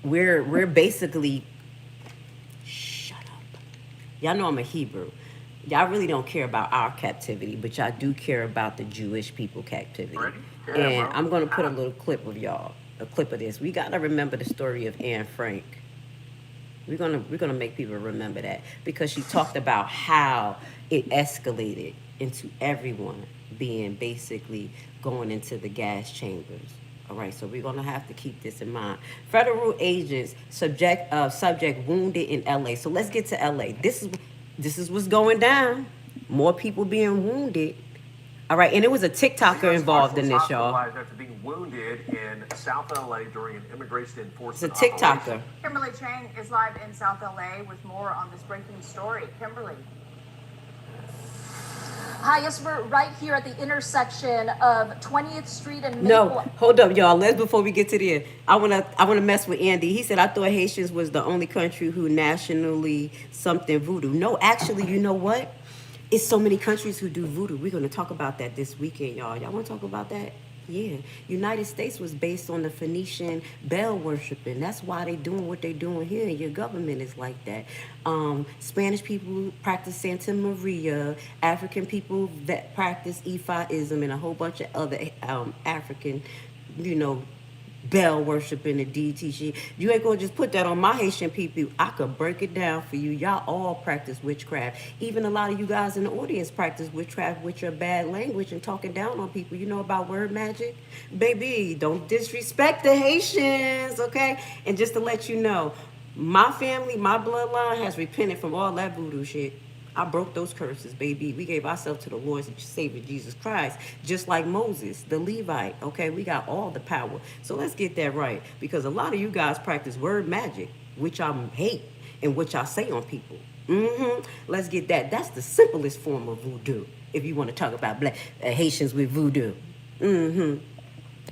we're basically, shut up. Y'all know I'm a Hebrew. Y'all really don't care about our captivity, but y'all do care about the Jewish people captivity. And I'm gonna put a little clip of y'all, a clip of this. We gotta remember the story of Anne Frank. We're gonna make people remember that because she talked about how it escalated into everyone being basically going into the gas chambers. All right, so we're gonna have to keep this in mind. Federal agents subject wounded in LA. So let's get to LA. This is what's going down. More people being wounded. All right, and it was a TikToker involved in this, y'all. After being wounded in South L.A. during an immigration It's a enforcement TikToker. operation. Kimberly Chang is live in South LA with more on this breaking story. Kimberly. Hi, yes, we're right here at the intersection of 20th Street and Maple. No, hold up, y'all. Let's before we get to there. I wanna mess with Andy. He said I thought Haitians was the only country who nationally something voodoo. No, actually, you know what? It's so many countries who do voodoo. We're gonna talk about that this weekend, y'all. Y'all wanna talk about that? Yeah. United States was based on the Phoenician bell worshiping. That's why they doing what they doing here, and your government is like that. Spanish people practice Santa Maria. African people that practice Ephiism, and a whole bunch of other African, bell worshiping and DT shit. You ain't gonna just put that on my Haitian people. I could break it down for you. Y'all all practice witchcraft. Even a lot of you guys in the audience practice witchcraft with your bad language and talking down on people. You know about word magic? Baby, don't disrespect the Haitians, okay? And just to let you know, my family, my bloodline has repented from all that voodoo shit. I broke those curses, baby. We gave ourselves to the Lord and Savior Jesus Christ, just like Moses, the Levi. Okay, we got all the power. So let's get that right, because a lot of you guys practice word magic, which I hate and which I say on people. Let's get that. That's the simplest form of voodoo. If you want to talk about black Haitians with voodoo.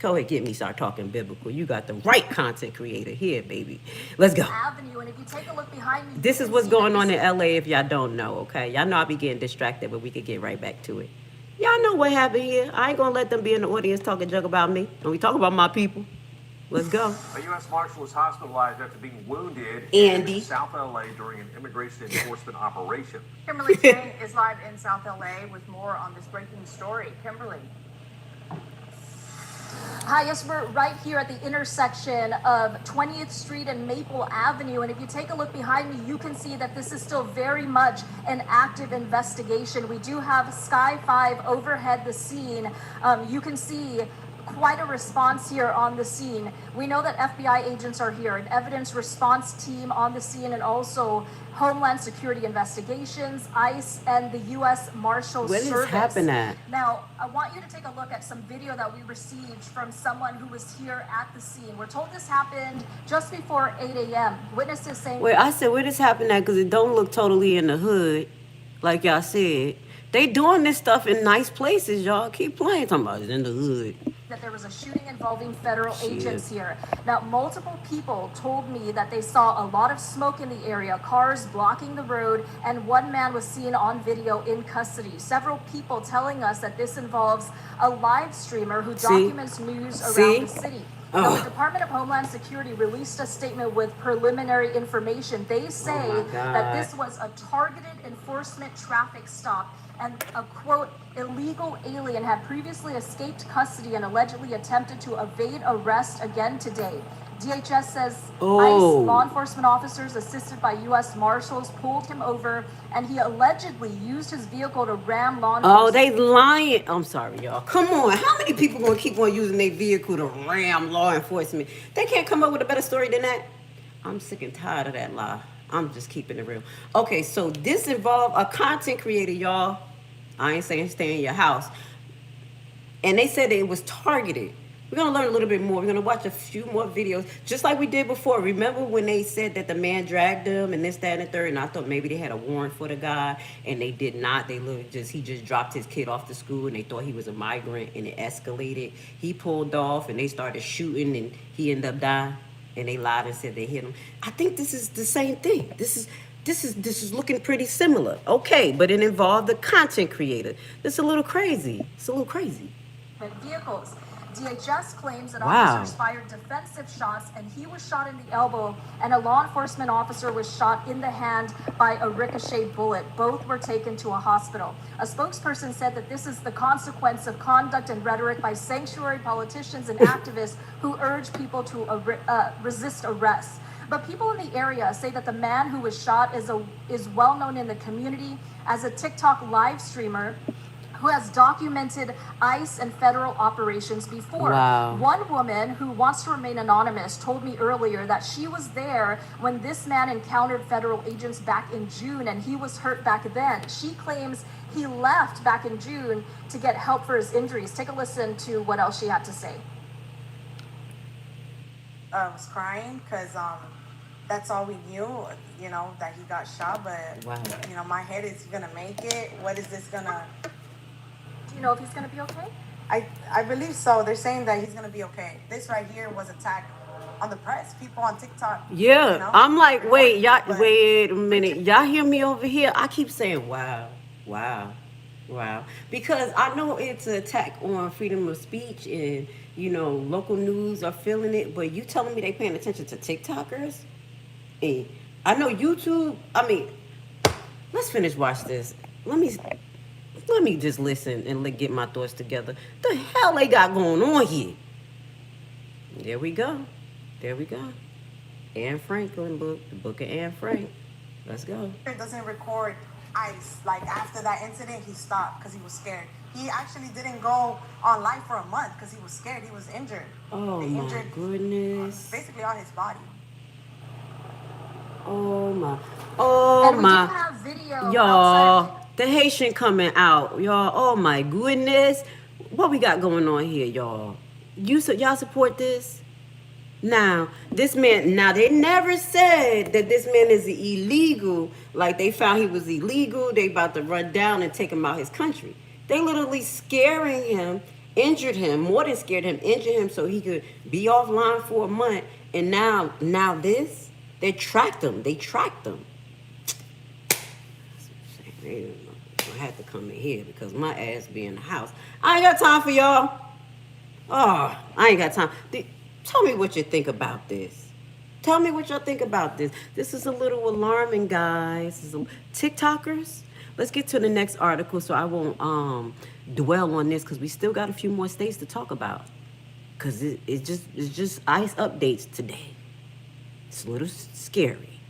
Go ahead, start talking biblical. You got the right content creator here, baby. Let's go. Avenue, and if you take a look behind me, This is what's going on in LA if y'all don't know, okay? Y'all know I be getting distracted, but we could get right back to it. Y'all know what happened here. I ain't gonna let them be in the audience talking junk about me. And we talk about my people. Let's go. A U.S. Marshal was hospitalized after being wounded Andy. in South L.A. during an immigration enforcement operation. Kimberly Chang is live in South LA with more on this breaking story. Kimberly. Hi, yes, we're right here at the intersection of 20th Street and Maple Avenue. And if you take a look behind me, you can see that this is still very much an active investigation. We do have Sky 5 overhead the scene. You can see quite a response here on the scene. We know that FBI agents are here, an evidence response team on the scene, and also Homeland Security Investigations, ICE, and the U.S. Marshal Service. Where this happen at? Now, I want you to take a look at some video that we received from someone who was here at the scene. We're told this happened just before 8 a.m. Witnesses saying... Wait, I said where this happened at because it don't look totally in the hood, like y'all said. They doing this stuff in nice places, y'all. Keep playing. Talking about it in the hood. That there was a shooting involving federal agents here. Now, multiple people told me that they saw a lot of smoke in the area, cars blocking the road, and one man was seen on video in custody. Several people telling us that this involves a live streamer who documents news around the city. Now, the Department of Homeland Security released a statement with preliminary information. They say that this was a targeted enforcement traffic stop, and a quote, illegal alien had previously escaped custody and allegedly attempted to evade arrest again today. DHS says ICE law enforcement officers assisted by U.S. Marshals pulled him over, and he allegedly used his vehicle to ram law enforcement. Oh, they lying. I'm sorry, y'all. Come on. How many people gonna keep on using their vehicle to ram law enforcement? They can't come up with a better story than that. I'm sick and tired of that lie. I'm just keeping it real. Okay, so this involved a content creator, y'all. I ain't saying stay in your house. And they said that it was targeted. We're going to learn a little bit more. We're going to watch a few more videos, just like we did before. Remember when they said that the man dragged them and this, that, and the third? And I thought maybe they had a warrant for the guy, and they did not. He just dropped his kid off to school, and they thought he was a migrant, and it escalated. He pulled off, and they started shooting, and he ended up dying. And they lied and said they hit him. I think this is the same thing. This is looking pretty similar. Okay, but it involved the content creator. It's a little crazy. It's a little crazy. Vehicles. DHS claims that officers fired defensive shots, and he was shot in the elbow, and a law enforcement officer was shot in the hand by a ricochet bullet. Both were taken to a hospital. A spokesperson said that this is the consequence of conduct and rhetoric by sanctuary politicians and activists who urge people to resist arrest. But people in the area say that the man who was shot is well known in the community as a TikTok live streamer who has documented ICE and federal operations before. Wow. One woman who wants to remain anonymous told me earlier that she was there when this man encountered federal agents back in June and he was hurt back then. She claims he left back in June to get help for his injuries. Take a listen to what else she had to say. I was crying because that's all we knew, you know, that he got shot. But, Wow. you know, my head is going to make it. What is this going to... Do you know if he's going to be okay? I believe so. They're saying that he's going to be okay. This right here was attacked on the press. People on TikTok. Yeah, you know, I'm like, wait, y'all, but- wait a minute. Y'all hear me over here? I keep saying, wow, wow, wow. Because I know it's an attack on freedom of speech and, you know, local news are feeling it. But you telling me they paying attention to TikTokers? And I know YouTube, I mean, let's finish watch this. Let me just listen and get my thoughts together. The hell they got going on here? There we go. There we go. Anne Franklin book, the book of Anne Frank. Let's go. It doesn't record ICE. Like, after that incident, he stopped because he was scared. He actually didn't go on live for a month because he was scared. He was injured. Oh, They my injured goodness. basically on his body. Oh, my. Oh, And we my. do have video outside. Y'all, the Haitian coming out. Y'all, oh, my goodness. What we got going on here, y'all? Y'all support this? Now, this man, now they never said that this man is illegal. Like they found he was illegal. They about to run down and take him out his country. They literally scaring him, injured him, more than scared him, injured him so he could be offline for a month. And now this, they tracked him. They tracked him. I had to come in here because my ass be in the house. I ain't got time for y'all. Oh, I ain't got time. Tell me what you think about this. Tell me what y'all think about this. This is a little alarming, guys. TikTokers. Let's get to the next article so I won't dwell on this because we still got a few more states to talk about. Because it's just ICE updates today. It's a little scary.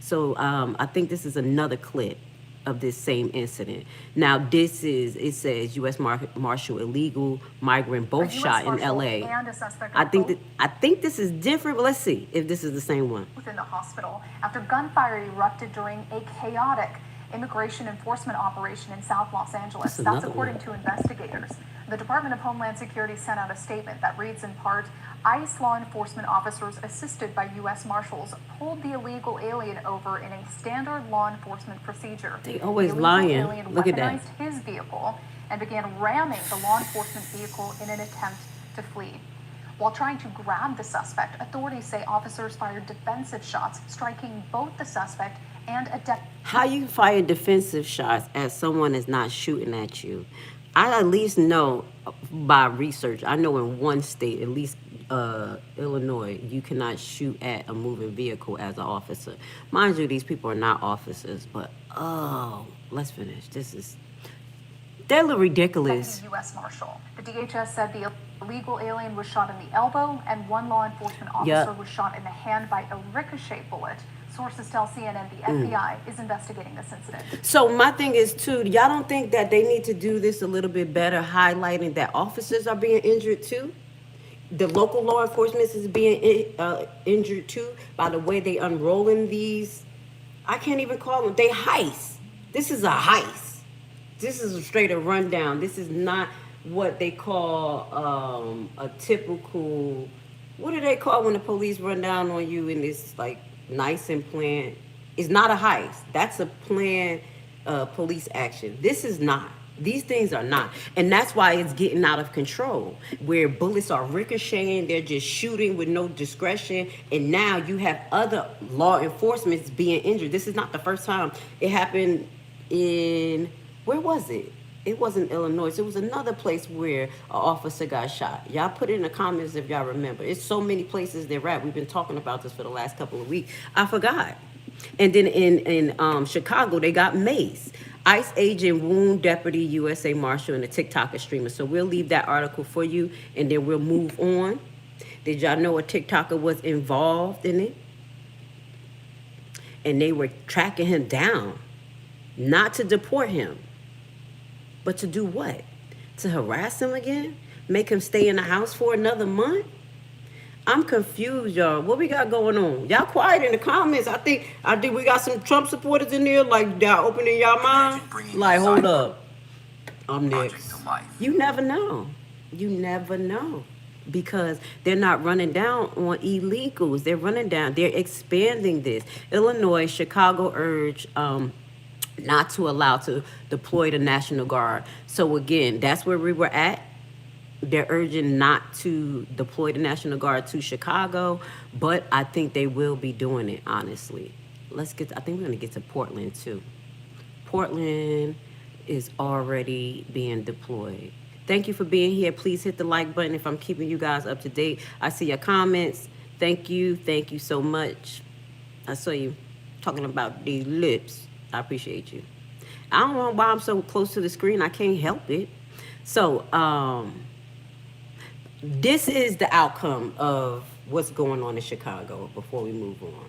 So I think this is another clip of this same incident. Now it says U.S. Marshal illegal migrant both shot in L.A. And a suspect I think this is different, but let's see if this is the same one. within the hospital after gunfire erupted during a chaotic immigration enforcement operation in South Los Angeles. That's according to investigators. The Department of Homeland Security sent out a statement that reads in part, ICE law enforcement officers assisted by U.S. Marshals pulled the illegal alien over in a standard law enforcement procedure. They always the illegal lying. Alien Look at that. weaponized his vehicle and began ramming the law enforcement vehicle in an attempt to flee. While trying to grab the suspect, authorities say officers fired defensive shots, striking both the suspect and a deputy. How you fire defensive shots as someone is not shooting at you? I at least know by research, I know in one state, at least Illinois, you cannot shoot at a moving vehicle as an officer. Mind you, these people are not officers, but let's finish. They're a little ridiculous. U.S. Marshal. The DHS said the illegal alien was shot in the elbow and one law enforcement officer Yep. was shot in the hand by a ricochet bullet. Sources tell CNN the FBI is investigating this incident. So my thing is too, y'all don't think that they need to do this a little bit better, highlighting that officers are being injured too? The local law enforcement is being injured too by the way they unrolling these. I can't even call them. They heist. This is a heist. This is a straight up rundown. This is not what they call a typical. What do they call when the police run down on you and it's like nice and planned? It's not a heist. That's a planned police action. This is not. These things are not. And that's why it's getting out of control, where bullets are ricocheting, they're just shooting with no discretion, and now you have other law enforcement being injured. This is not the first time. It happened in, where was it? It wasn't Illinois. It was another place where an officer got shot. Y'all put it in the comments if y'all remember. It's so many places they're at. We've been talking about this for the last couple of weeks. I forgot. And then in Chicago, they got maced. ICE agent wound deputy USA Marshal and a TikToker streamer. So we'll leave that article for you, and then we'll move on. Did y'all know a TikToker was involved in it? And they were tracking him down, not to deport him. But to do what? To harass him again? Make him stay in the house for another month? I'm confused, y'all. What we got going on? Y'all quiet in the comments. I think we got some Trump supporters in there. Like, y'all opening y'all mind. Like, hold up. I'm next. You never know. You never know. Because they're not running down on illegals. They're running down. They're expanding this. Illinois, Chicago urged not to allow to deploy the National Guard. So again, that's where we were at. They're urging not to deploy the National Guard to Chicago, but I think they will be doing it, honestly. I think we're gonna get to Portland too. Portland is already being deployed. Thank you for being here. Please hit the like button if I'm keeping you guys up to date. I see your comments. Thank you so much. I saw you talking about these lips. I appreciate you. I don't know why I'm so close to the screen. I can't help it. So, this is the outcome of what's going on in Chicago before we move on.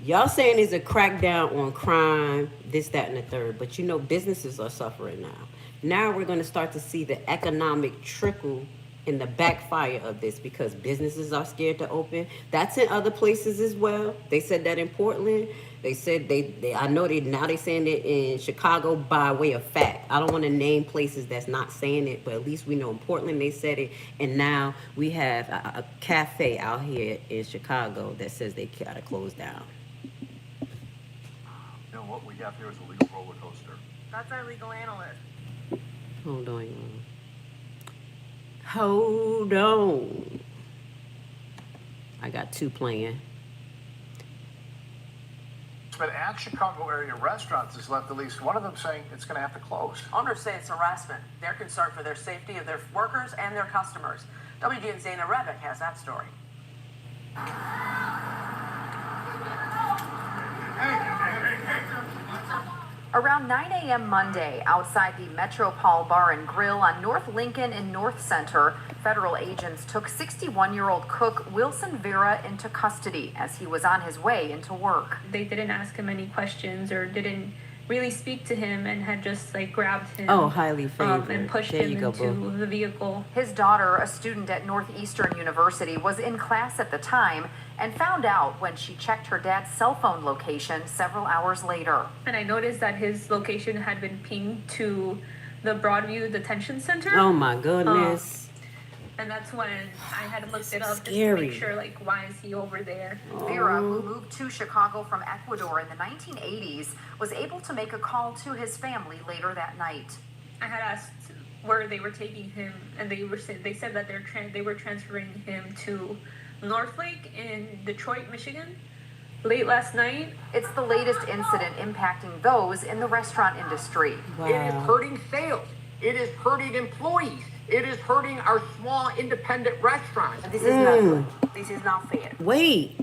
Y'all saying it's a crackdown on crime, this, that, and the third, but you know businesses are suffering now. Now we're going to start to see the economic trickle and the backfire of this because businesses are scared to open. That's in other places as well. They said that in Portland. They said I know now they're saying it in Chicago by way of fact. I don't want to name places that's not saying it, but at least we know in Portland they said it. And now we have a cafe out here in Chicago that says they gotta close down. You know what we have here is a legal roller coaster. That's our legal analyst. Hold on, y'all. Hold on. I got two playing. But at Chicago area restaurants has left at least one of them saying it's going to have to close. Owners say it's harassment. They're concerned for their safety of their workers and their customers. WGN's Dana Revick has that story. Around 9 a.m. Monday, outside the Metropole Bar and Grill on North Lincoln in North Center, federal agents took 61-year-old cook Wilson Vera into custody as he was on his way into work. They didn't ask him any questions or didn't really speak to him and had just like grabbed him. Oh, highly favored. And pushed there him you go, into boo. the vehicle. His daughter, a student at Northeastern University, was in class at the time and found out when she checked her dad's cell phone location several hours later. And I noticed that his location had been pinged to the Broadview Detention Center. Oh my goodness. And that's when I had looked it up just to scary. make sure, like, why is he over there? Vera, who moved to Chicago from Ecuador in the 1980s, was able to make a call to his family later that night. I had asked where they were taking him, and they said that they were transferring him to Northlake in Detroit, Michigan, late last night. It's the latest incident impacting those in the restaurant industry. Wow. It is hurting sales. It is hurting employees. It is hurting our small independent restaurants. This is not good. This is not fair. Wait,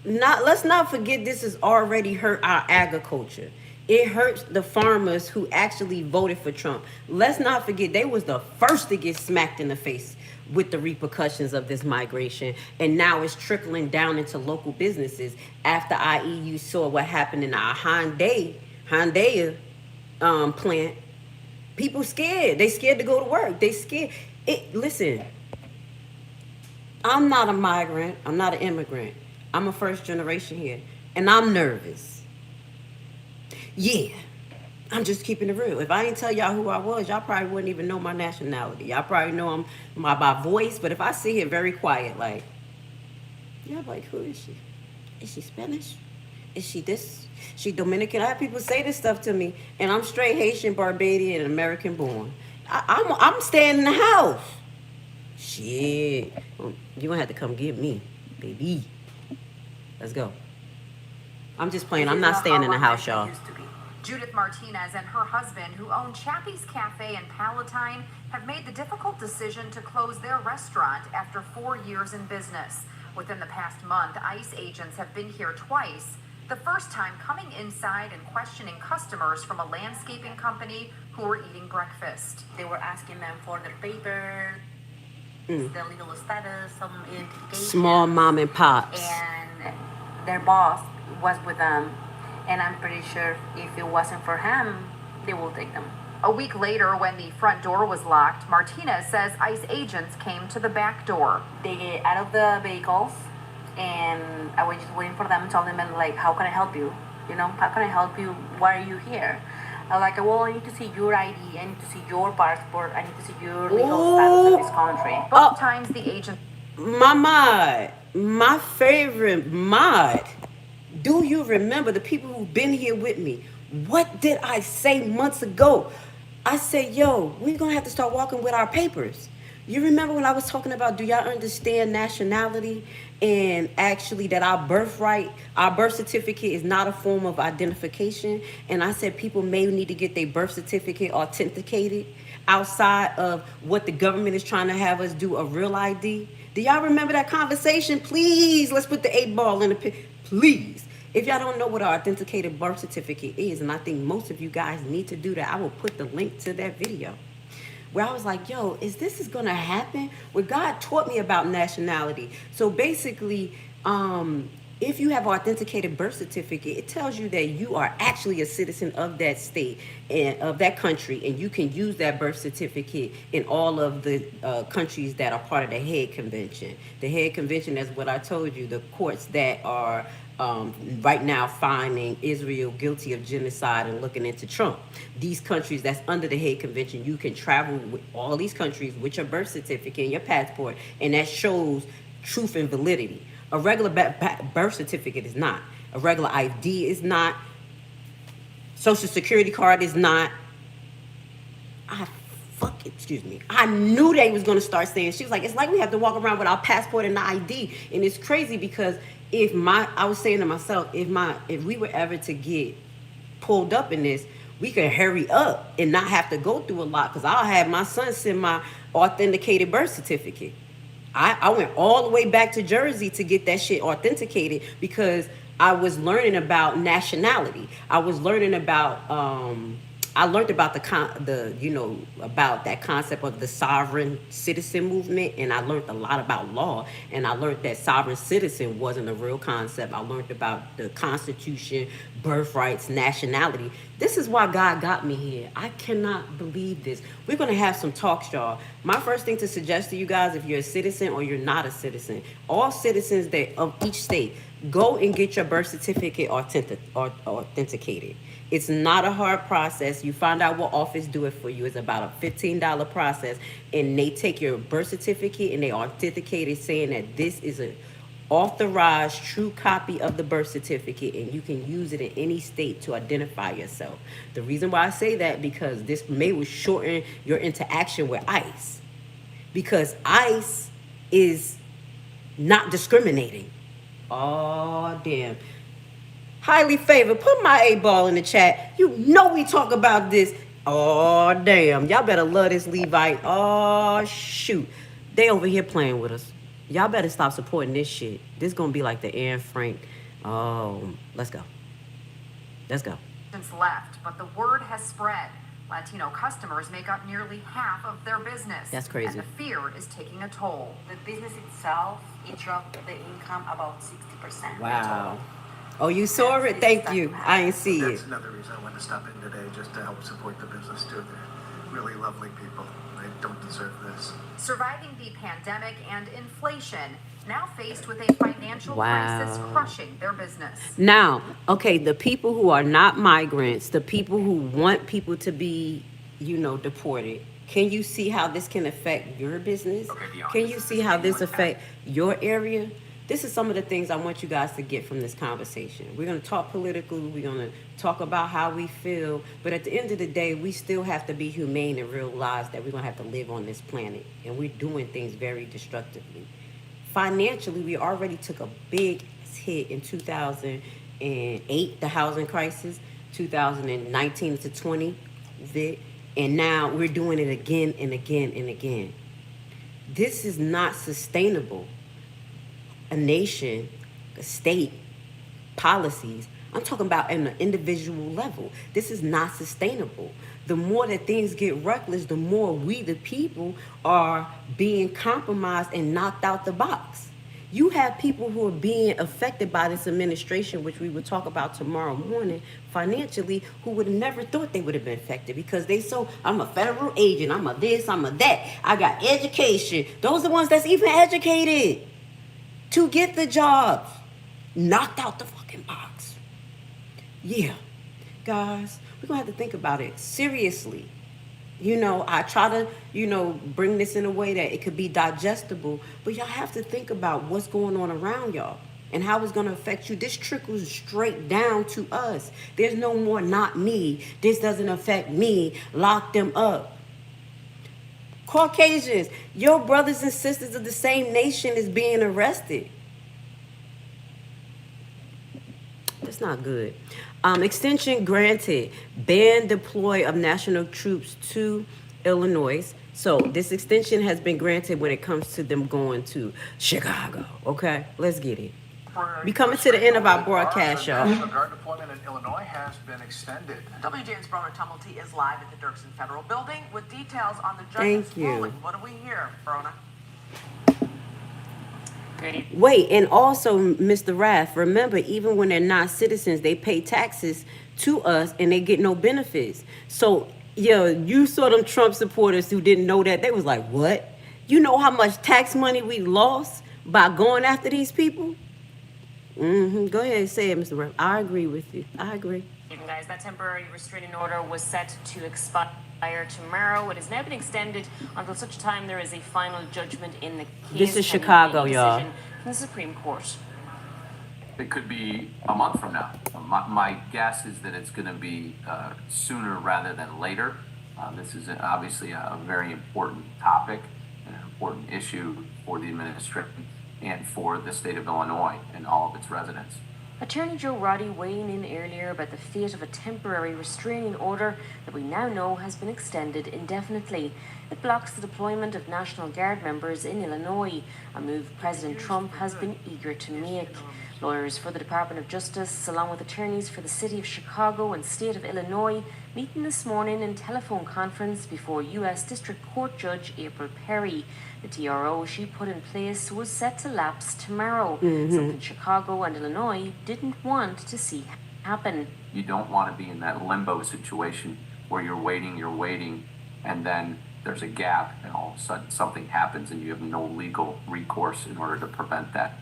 let's not forget this has already hurt our agriculture. It hurts the farmers who actually voted for Trump. Let's not forget they was the first to get smacked in the face with the repercussions of this migration. And now it's trickling down into local businesses after you saw what happened in our Hyundai plant. People scared. They scared to go to work. They scared. Listen, I'm not a migrant. I'm not an immigrant. I'm a first generation here. And I'm nervous. Yeah. I'm just keeping it real. If I didn't tell y'all who I was, y'all probably wouldn't even know my nationality. Y'all probably know I'm my voice. But if I sit here very quiet, like, y'all like, who is she? Is she Spanish? Is she this? She Dominican? I have people say this stuff to me, and I'm straight Haitian, Barbadian, and American born. I'm staying in the house. Shit. You gonna have to come get me, baby. Let's go. I'm just playing. I'm not staying in the house, y'all. Judith Martinez and her husband, who own Chappie's Cafe in Palatine, have made the difficult decision to close their restaurant after 4 years in business. Within the past month, ICE agents have been here twice. The first time coming inside and questioning customers from a landscaping company who were eating breakfast. They were asking them for their paper, their legal status, some identification. Small mom and pops. And their boss was with them. And I'm pretty sure if it wasn't for him, they will take them. A week later, when the front door was locked, Martinez says ICE agents came to the back door. They get out of the vehicles, and I was just waiting for them, telling them like, how can I help you? You know, how can I help you? Why are you here? I'm like, well, I need to see your ID, I need to see your passport, I need to see your legal status in this country. Both times the agent... My favorite mod. Do you remember the people who've been here with me? What did I say months ago? I said, yo, we're going to have to start walking with our papers. You remember when I was talking about, do y'all understand nationality and actually that our birthright, our birth certificate is not a form of identification? And I said people may need to get their birth certificate authenticated outside of what the government is trying to have us do, a real ID. Do y'all remember that conversation? Please, let's put the 8-ball in the pit. Please. If y'all don't know what an authenticated birth certificate is, and I think most of you guys need to do that, I will put the link to that video where I was like, yo, this is gonna happen? Where God taught me about nationality. So basically, if you have an authenticated birth certificate, it tells you that you are actually a citizen of that state and of that country, and you can use that birth certificate in all of the countries that are part of the Hague Convention. The Hague Convention is what I told you, the courts that are right now finding Israel guilty of genocide and looking into Trump. These countries that's under the Hague Convention, you can travel with all these countries with your birth certificate and your passport, and that shows truth and validity. A regular birth certificate is not. A regular ID is not. Social security card is not. Excuse me. I knew they was gonna start saying, she was like, it's like we have to walk around with our passport and the ID. And it's crazy because I was saying to myself, if we were ever to get pulled up in this, we could hurry up and not have to go through a lot, because I'll have my son send my authenticated birth certificate. I went all the way back to Jersey to get that shit authenticated because I was learning about nationality. I was learning about I learned about about that concept of the sovereign citizen movement, and I learned a lot about law, and I learned that sovereign citizen wasn't a real concept. I learned about the Constitution, birthrights, nationality. This is why God got me here. I cannot believe this. We're going to have some talks, y'all. My first thing to suggest to you guys, if you're a citizen or you're not a citizen, all citizens of each state, go and get your birth certificate authenticated. It's not a hard process. You find out what office do it for you. It's about a $15 process, and they take your birth certificate and they authenticate it, saying that this is an authorized true copy of the birth certificate, and you can use it in any state to identify yourself. The reason why I say that, because this may shorten your interaction with ICE, because ICE is not discriminating. Oh, damn. Highly favored, put my 8-ball in the chat. You know we talk about this. Oh, damn. Y'all better love this Levi. Oh, shoot. They over here playing with us. Y'all better stop supporting this shit. This gonna be like the Anne Frank. Oh, let's go. Let's go. Left, but the word has spread. Latino customers make up nearly half of their business. That's crazy. And the fear is taking a toll. The business itself, it dropped the income about 60%. Wow. Oh, you saw it? Thank you. I ain't see it. That's another reason I wanted to stop in today, just to help support the business too. They're really lovely people. They don't deserve this. Surviving the pandemic and inflation, now faced with a financial crisis crushing their business. Now, okay, the people who are not migrants, the people who want people to be, deported, can you see how this can affect your business? Can you see how this affect your area? This is some of the things I want you guys to get from this conversation. We're going to talk politically. We're going to talk about how we feel. But at the end of the day, we still have to be humane and realize that we're going to have to live on this planet. And we're doing things very destructively. Financially, we already took a big hit in 2008, the housing crisis, 2019 to 20, and now we're doing it again and again and again. This is not sustainable. A nation, a state, policies, I'm talking about on an individual level. This is not sustainable. The more that things get reckless, the more we, the people, are being compromised and knocked out the box. You have people who are being affected by this administration, which we will talk about tomorrow morning, financially, who would have never thought they would have been affected because they so, I'm a federal agent, I'm a this, I'm a that, I got education. Those are the ones that's even educated to get the jobs. Knocked out the fucking box. Yeah, guys, we're gonna have to think about it seriously. I try to, bring this in a way that it could be digestible, but y'all have to think about what's going on around y'all and how it's going to affect you. This trickles straight down to us. There's no more not me. This doesn't affect me. Lock them up. Caucasians, your brothers and sisters of the same nation is being arrested. That's not good. Extension granted. Ban deploy of national troops to Illinois. So this extension has been granted when it comes to them going to Chicago. Okay, let's get it. We coming to the end of our broadcast, y'all. National Guard deployment in Illinois has been extended. WJ's Brona Tumulty is live at the Dirksen Federal Building with details on the judge's ruling. What do we hear, Brona? Wait, and also, Mr. Rath, remember, even when they're not citizens, they pay taxes to us and they get no benefits. So, you saw them Trump supporters who didn't know that. They was like, what? You know how much tax money we lost by going after these people? Go ahead and say it, Mr. Rath. I agree with you. I agree. Guys, that temporary restraining order was set to expire tomorrow. It has now been extended until such time there is a final judgment in the case. This is Chicago, y'all. From the Supreme Court. It could be a month from now. My guess is that it's going to be sooner rather than later. This is obviously a very important topic, an important issue for the administration and for the state of Illinois and all of its residents. Attorney Joe Roddy weighing in earlier about the fate of a temporary restraining order that we now know has been extended indefinitely. It blocks the deployment of National Guard members in Illinois, a move President Trump has been eager to make. Lawyers for the Department of Justice, along with attorneys for the City of Chicago and State of Illinois, meeting this morning in telephone conference before U.S. District Court Judge April Perry. The TRO she put in place was set to lapse tomorrow, something Chicago and Illinois didn't want to see happen. You don't want to be in that limbo situation where you're waiting, and then there's a gap, and all of a sudden something happens and you have no legal recourse in order to prevent that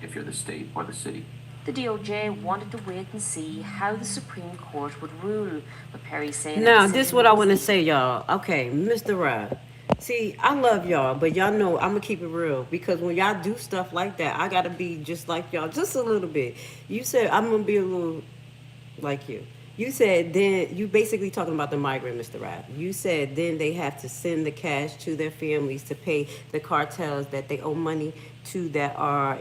if you're the state or the city. The DOJ wanted to wait and see how the Supreme Court would rule, but Perry said... Now, this is what I want to say, y'all. Okay, Mr. Rod. See, I love y'all, but y'all know I'm going to keep it real. Because when y'all do stuff like that, I got to be just like y'all, just a little bit. You said I'm going to be a little like you. You said then, you basically talking about the migrant, Mr. Rod. You said then they have to send the cash to their families to pay the cartels that they owe money to that are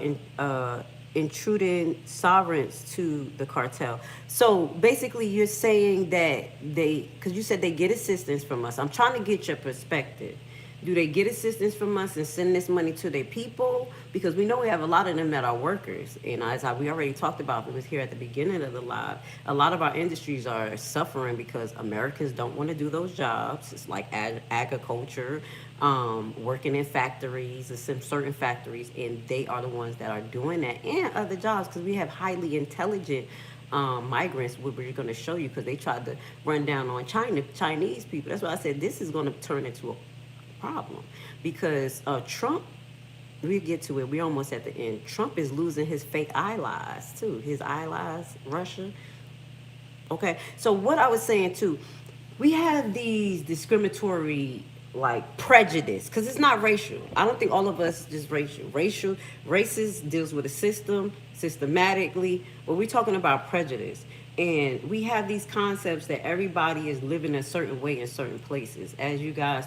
intruding sovereigns to the cartel. So basically you're saying that because you said they get assistance from us. I'm trying to get your perspective. Do they get assistance from us and send this money to their people? Because we know we have a lot of them that are workers. And as we already talked about, it was here at the beginning of the live, a lot of our industries are suffering because Americans don't want to do those jobs. It's like agriculture, working in factories, some certain factories, and they are the ones that are doing that, and other jobs, because we have highly intelligent migrants, which we're going to show you, because they tried to run down on Chinese people. That's why I said this is going to turn into a problem, because Trump, we'll get to it, we're almost at the end. Trump is losing his fake allies too, his allies, Russia. Okay, so what I was saying too, we have these discriminatory like prejudice, because it's not racial. I don't think all of us just racial. Racist deals with a system, systematically, but we're talking about prejudice. And we have these concepts that everybody is living a certain way in certain places. As you guys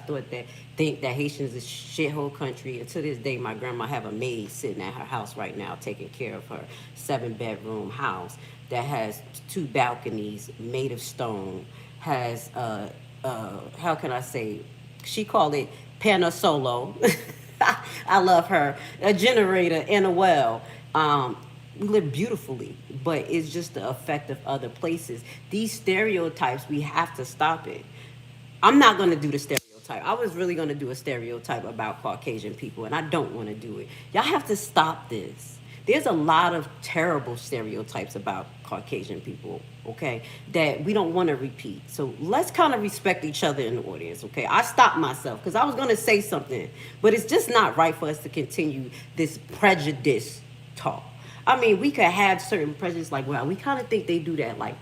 think that Haitians is a shithole country, and to this day, my grandma have a maid sitting at her house right now taking care of her 7-bedroom house that has 2 balconies made of stone, has, how can I say, she called it Panasolo. I love her. A generator and a well. We live beautifully, but it's just the effect of other places. These stereotypes, we have to stop it. I'm not going to do the stereotypes. stereotype. I was really gonna do a stereotype about Caucasian people, and I don't want to do it. Y'all have to stop this. There's a lot of terrible stereotypes about Caucasian people, okay, that we don't want to repeat. So let's kind of respect each other in the audience, okay? I stopped myself because I was gonna say something, but it's just not right for us to continue this prejudice talk. I mean, we could have certain prejudice, like, well, we kind of think they do that, like,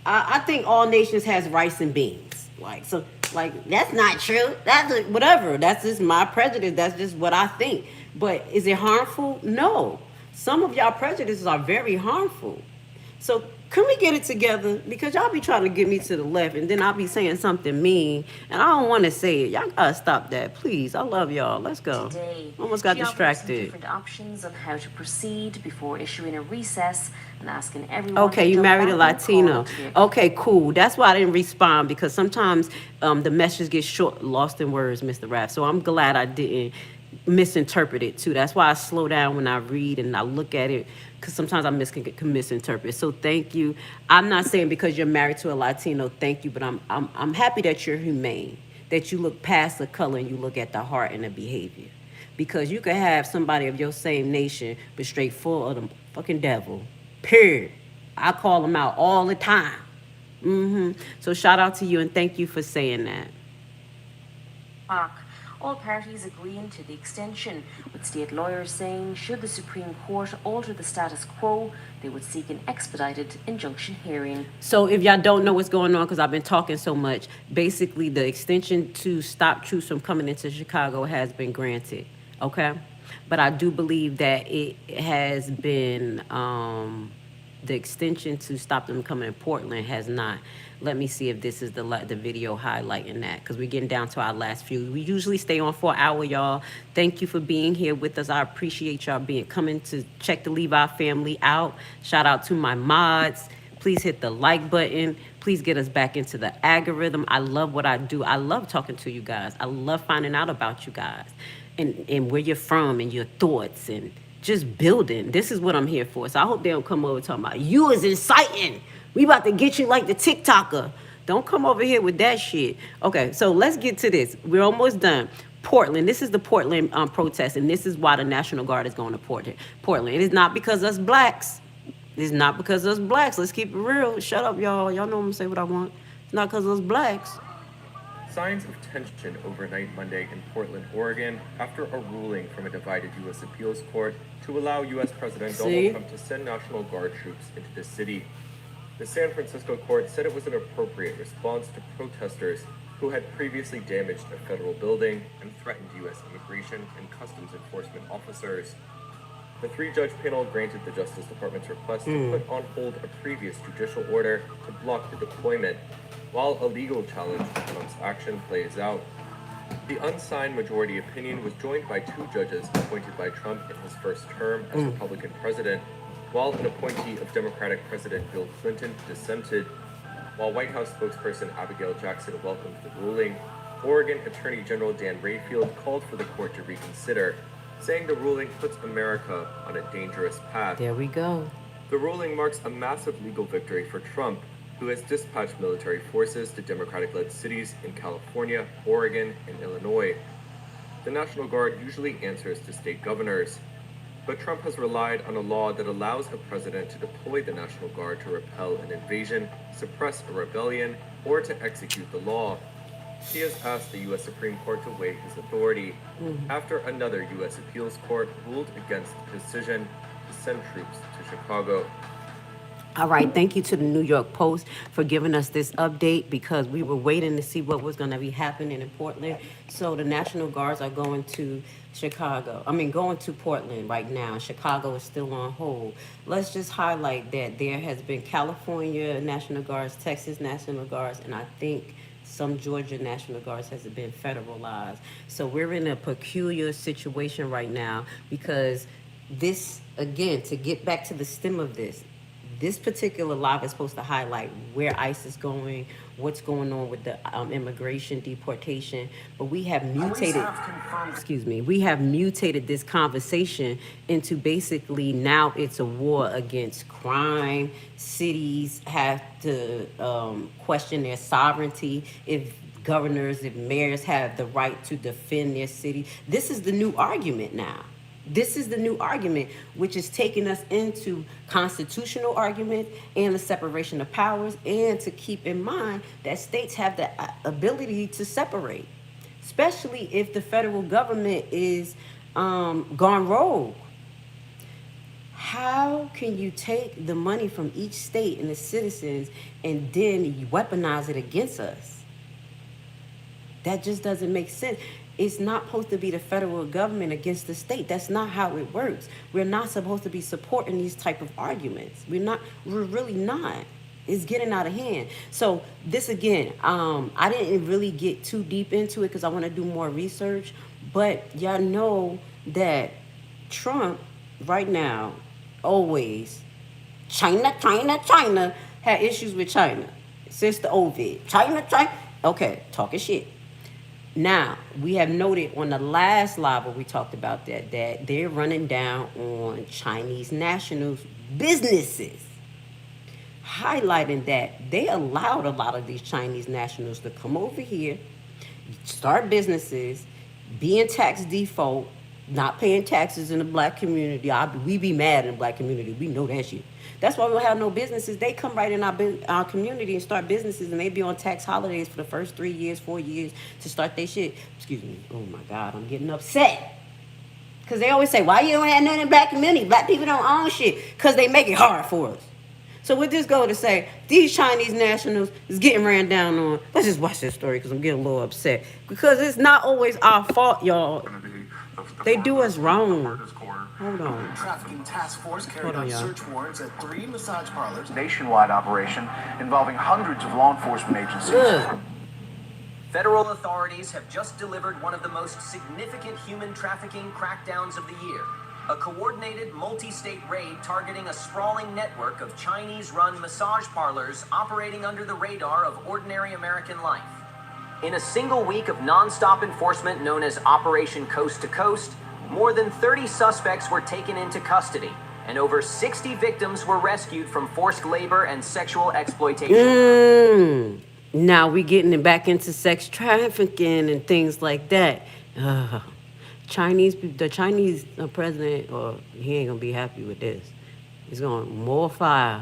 I think all nations has rice and beans. Like, so, like, that's not true. That's whatever. That's just my prejudice. That's just what I think. But is it harmful? No. Some of y'all prejudices are very harmful. So can we get it together? Because y'all be trying to get me to the left, and then I'll be saying something mean, and I don't want to say it. Y'all gotta stop that, please. I love y'all. Let's go. Today, Almost got she offered some distracted. different options on how to proceed before issuing a recess and asking everyone. Okay, you to married a jump back on the Latino. call to be- Okay, cool. That's why I didn't respond, because sometimes the message gets short, lost in words, Mr. Raff. So I'm glad I didn't misinterpret it too. That's why I slow down when I read and I look at it, because sometimes can misinterpret. So thank you. I'm not saying because you're married to a Latino, thank you, but I'm happy that you're humane, that you look past the color and you look at the heart and the behavior. Because you could have somebody of your same nation, but straight full of the fucking devil. Period. I call them out all the time. So shout out to you and thank you for saying that. All parties agreeing to the extension, with state lawyers saying should the Supreme Court alter the status quo, they would seek an expedited injunction hearing. So if y'all don't know what's going on, because I've been talking so much, basically the extension to stop troops from coming into Chicago has been granted, okay? But I do believe that it has been, the extension to stop them coming in Portland has not. Let me see if this is the video highlighting that, because we're getting down to our last few. We usually stay on for an hour, y'all. Thank you for being here with us. I appreciate y'all coming to check the Levi family out. Shout out to my mods. Please hit the like button. Please get us back into the algorithm. I love what I do. I love talking to you guys. I love finding out about you guys and where you're from and your thoughts and just building. This is what I'm here for. So I hope they don't come over talking about you is inciting. We about to get you like the TikToker. Don't come over here with that shit. Okay, so let's get to this. We're almost done. Portland. This is the Portland protest, and this is why the National Guard is going to Portland. It is not because us blacks. It's not because us blacks. Let's keep it real. Shut up, y'all. Y'all know I'm gonna say what I want. It's not because us blacks. Signs of tension overnight Monday in Portland, Oregon, after a ruling from a divided U.S. appeals court to allow U.S. President Donald Trump to send National Guard troops into the city. The San Francisco court said it was an appropriate response to protesters who had previously damaged a federal building and threatened U.S. immigration and customs enforcement officers. The three-judge panel granted the Justice Department's request to put on hold a previous judicial order to block the deployment, while a legal challenge to Trump's action plays out. The unsigned majority opinion was joined by two judges appointed by Trump in his first term as Republican president, while an appointee of Democratic President Bill Clinton dissented. While White House spokesperson Abigail Jackson welcomed the ruling, Oregon Attorney General Dan Rayfield called for the court to reconsider, saying the ruling puts America on a dangerous path. There we go. The ruling marks a massive legal victory for Trump, who has dispatched military forces to Democratic-led cities in California, Oregon, and Illinois. The National Guard usually answers to state governors, but Trump has relied on a law that allows a president to deploy the National Guard to repel an invasion, suppress a rebellion, or to execute the law. He has asked the U.S. Supreme Court to weigh his authority after another U.S. appeals court ruled against the decision to send troops to Chicago. All right, thank you to the New York Post for giving us this update, because we were waiting to see what was going to be happening in Portland. So the National Guards are going to going to Portland right now. Chicago is still on hold. Let's just highlight that there has been California National Guards, Texas National Guards, and I think some Georgia National Guards has been federalized. So we're in a peculiar situation right now, because this, again, to get back to the stem of this particular live is supposed to highlight where ICE is going, what's going on with the immigration deportation, but we have mutated this conversation into basically now it's a war against crime. Cities have to question their sovereignty. If governors and mayors have the right to defend their city. This is the new argument now. This is the new argument, which is taking us into constitutional arguments and the separation of powers, and to keep in mind that states have the ability to separate, especially if the federal government is gone rogue. How can you take the money from each state and the citizens and then you weaponize it against us? That just doesn't make sense. It's not supposed to be the federal government against the state. That's not how it works. We're not supposed to be supporting these type of arguments. We're really not. It's getting out of hand. So this again, I didn't really get too deep into it because I want to do more research. But y'all know that Trump right now, always, China, had issues with China since the COVID. China. Okay, talking shit. Now, we have noted on the last live where we talked about that they're running down on Chinese nationals' businesses, highlighting that they allowed a lot of these Chinese nationals to come over here, start businesses, be in tax default, not paying taxes in the black community. We be mad in the black community. We know that shit. That's why we don't have no businesses. They come right in our community and start businesses, and they be on tax holidays for the first 3 years, 4 years to start their shit. Excuse me. Oh my God, I'm getting upset. Because they always say, why you don't have nothing in the black community? Black people don't own shit. Because they make it hard for us. So with this go to say, these Chinese nationals is getting ran down on. Let's just watch this story because I'm getting a little upset. Because it's not always our fault, y'all. They do us wrong. Hold on. Trafficking task force carried out search warrants at 3 massage parlors. Nationwide operation involving hundreds of law enforcement agencies. Federal authorities have just delivered one of the most significant human trafficking crackdowns of the year. A coordinated multi-state raid targeting a sprawling network of Chinese-run massage parlors operating under the radar of ordinary American life. In a single week of non-stop enforcement known as Operation Coast to Coast, more than 30 suspects were taken into custody, and over 60 victims were rescued from forced labor and sexual exploitation. Now we getting it back into sex trafficking and things like that. The Chinese president, he ain't gonna be happy with this. He's going more fire.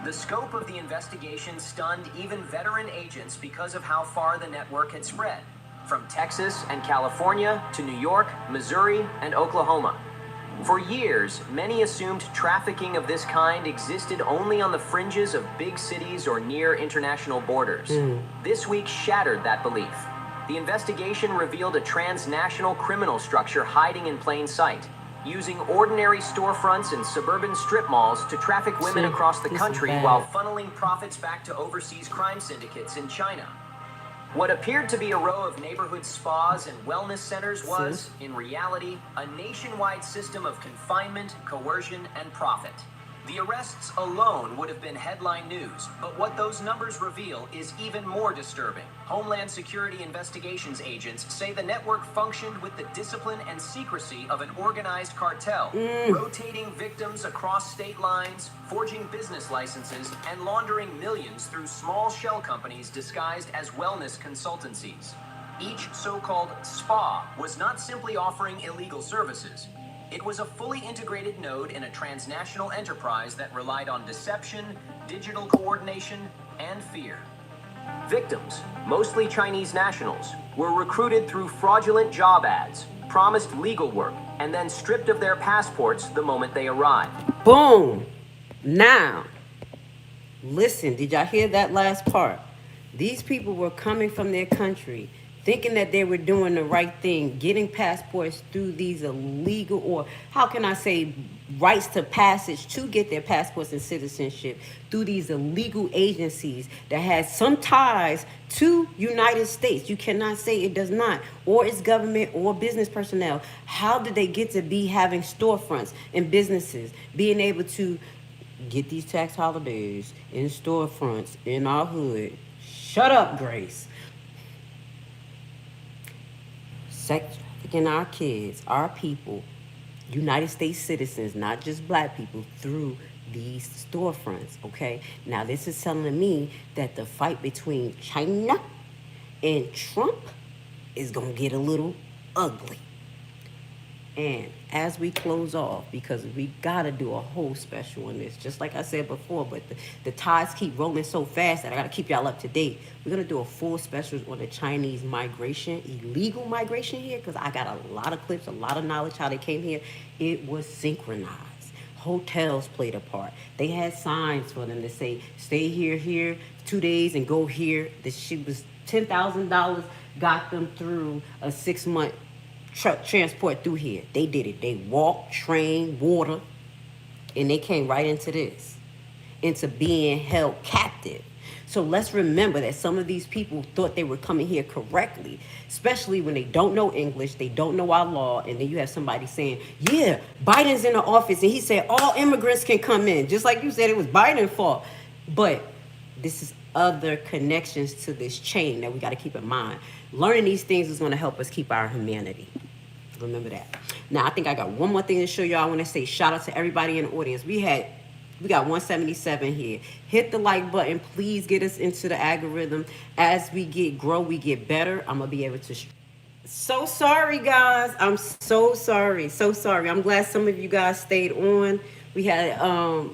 The scope of the investigation stunned even veteran agents because of how far the network had spread, from Texas and California to New York, Missouri, and Oklahoma. For years, many assumed trafficking of this kind existed only on the fringes of big cities or near international borders. This week shattered that belief. The investigation revealed a transnational criminal structure hiding in plain sight, using ordinary storefronts and suburban strip malls to traffic women across the country while funneling profits back to overseas crime syndicates in China. What appeared to be a row of neighborhood spas and wellness centers was, in reality, a nationwide system of confinement, coercion, and profit. The arrests alone would have been headline news, but what those numbers reveal is even more disturbing. Homeland Security investigations agents say the network functioned with the discipline and secrecy of an organized cartel, rotating victims across state lines, forging business licenses, and laundering millions through small shell companies disguised as wellness consultancies. Each so-called spa was not simply offering illegal services. It was a fully integrated node in a transnational enterprise that relied on deception, digital coordination, and fear. Victims, mostly Chinese nationals, were recruited through fraudulent job ads, promised legal work, and then stripped of their passports the moment they arrived. Boom! Now, listen, did y'all hear that last part? These people were coming from their country, thinking that they were doing the right thing, getting passports through these illegal, or how can I say, rights to passage to get their passports and citizenship through these illegal agencies that has some ties to United States. You cannot say it does not, or its government or business personnel. How did they get to be having storefronts and businesses, being able to get these tax holidays in storefronts in our hood? Shut up, Grace. Sex trafficking our kids, our people, United States citizens, not just black people, through these storefronts, okay? Now, this is telling me that the fight between China And Trump is going to get a little ugly. And as we close off, because we got to do a whole special on this, just like I said before, but the tides keep rolling so fast that I got to keep y'all up to date. We're going to do a full special on the Chinese migration, illegal migration here, because I got a lot of clips, a lot of knowledge how they came here. It was synchronized. Hotels played a part. They had signs for them to say, stay here 2 days and go here. This shit was $10,000, got them through a 6-month truck transport through here. They did it. They walked, train, water, and they came right into this, into being held captive. So let's remember that some of these people thought they were coming here correctly, especially when they don't know English, they don't know our law, and then you have somebody saying, yeah, Biden's in the office, and he said all immigrants can come in, just like you said it was Biden's fault. But this is other connections to this chain that we got to keep in mind. Learning these things is going to help us keep our humanity. Remember that. Now, I think I got one more thing to show y'all. I want to say shout out to everybody in the audience. We got 177 here. Hit the like button. Please get us into the algorithm. As we grow, we get better. I'm going to be able to... So sorry, guys. I'm so sorry. So sorry. I'm glad some of you guys stayed on. We had,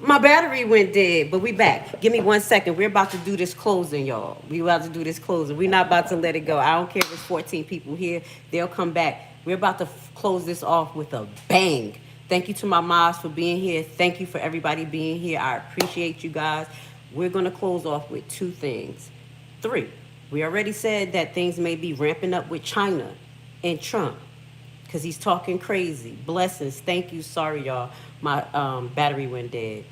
my battery went dead, but we back. Give me 1 second. We're about to do this closing, y'all. We about to do this closing. We're not about to let it go. I don't care if it's 14 people here. They'll come back. We're about to close this off with a bang. Thank you to my moms for being here. Thank you for everybody being here. I appreciate you guys. We're going to close off with 2 things. 3. We already said that things may be ramping up with China and Trump because he's talking crazy. Blessings. Thank you. Sorry, y'all. My battery went dead.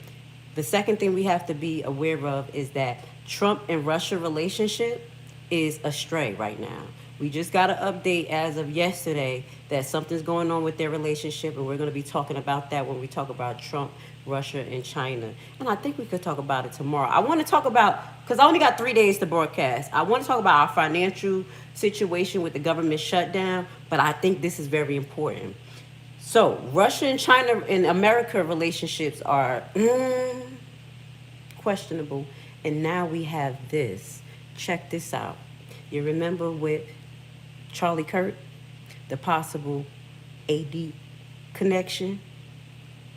The second thing we have to be aware of is that Trump and Russia relationship is astray right now. We just got an update as of yesterday that something's going on with their relationship, and we're going to be talking about that when we talk about Trump, Russia, and China. And I think we could talk about it tomorrow. I want to talk about, because I only got 3 days to broadcast, I want to talk about our financial situation with the government shutdown, but I think this is very important. So, Russia and China and America relationships are questionable. And now we have this. Check this out. You remember with Charlie Kirk, the possible AD connection,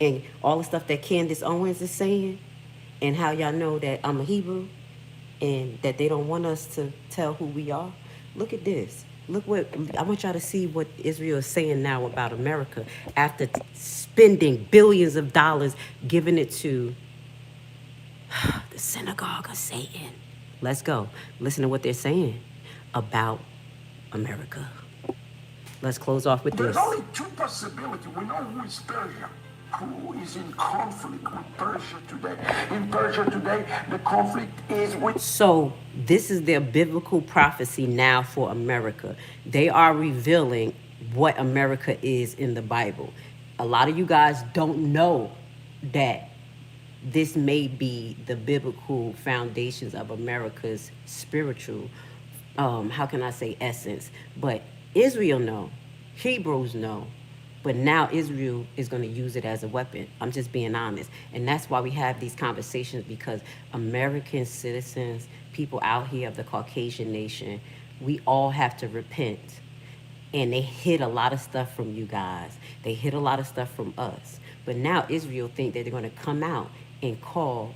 and all the stuff that Candace Owens is saying, and how y'all know that I'm a Hebrew, and that they don't want us to tell who we are? Look at this. Look what, I want y'all to see what Israel is saying now about America after spending billions of dollars giving it to the synagogue of Satan. Let's go. Listen to what they're saying about America. Let's close off with this. There's only 2 possibilities. We know who is Persia, who is in conflict with Persia today. In Persia today, the conflict is with... So this is their biblical prophecy now for America. They are revealing what America is in the Bible. A lot of you guys don't know that this may be the biblical foundations of America's spiritual, how can I say, essence. But Israel know, Hebrews know, but now Israel is going to use it as a weapon. I'm just being honest. And that's why we have these conversations, because American citizens, people out here of the Caucasian nation, we all have to repent. And they hid a lot of stuff from you guys. They hid a lot of stuff from us. But now Israel think that they're going to come out and call,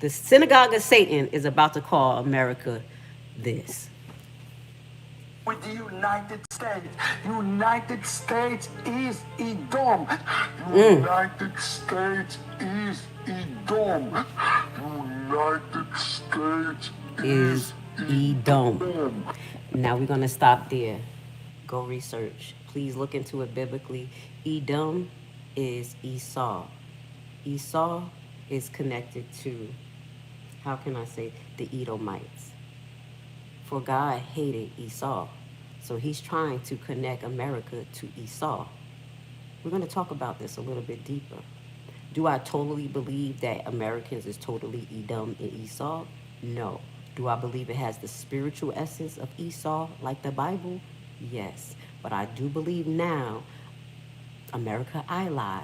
the synagogue of Satan is about to call America this. With the United States. United States is Edom. United States is Edom. United States is Edom. Now we're going to stop there. Go research. Please look into it biblically. Edom is Esau. Esau is connected to, how can I say, the Edomites. For God hated Esau. So he's trying to connect America to Esau. We're going to talk about this a little bit deeper. Do I totally believe that Americans is totally Edom and Esau? No. Do I believe it has the spiritual essence of Esau like the Bible? Yes. But I do believe now, America Ally,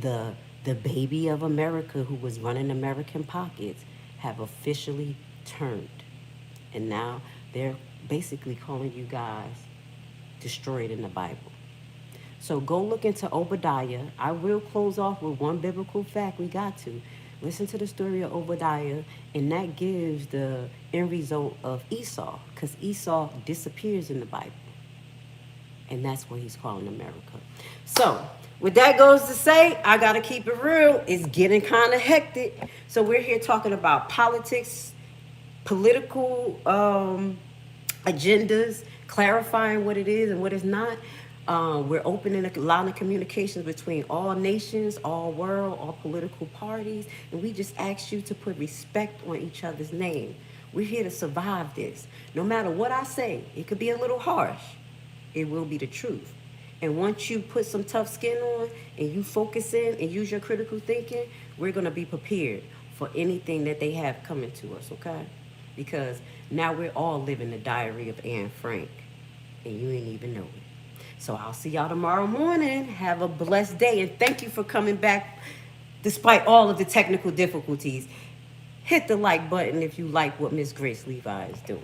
the baby of America who was running American pockets, have officially turned. And now they're basically calling you guys destroyed in the Bible. So go look into Obadiah. I will close off with one biblical fact. We got to listen to the story of Obadiah, and that gives the end result of Esau, because Esau disappears in the Bible. And that's what he's calling America. So with that goes to say, I got to keep it real. It's getting kind of hectic. So we're here talking about politics, political agendas, clarifying what it is and what it's not. We're opening a line of communications between all nations, all world, all political parties, and we just ask you to put respect on each other's name. We're here to survive this. No matter what I say, it could be a little harsh. It will be the truth. And once you put some tough skin on and you focus in and use your critical thinking, we're going to be prepared for anything that they have coming to us, okay? Because now we're all living the diary of Anne Frank, and you ain't even know it. So I'll see y'all tomorrow morning. Have a blessed day, and thank you for coming back despite all of the technical difficulties. Hit the like button if you like what Miss Grace Levi is doing.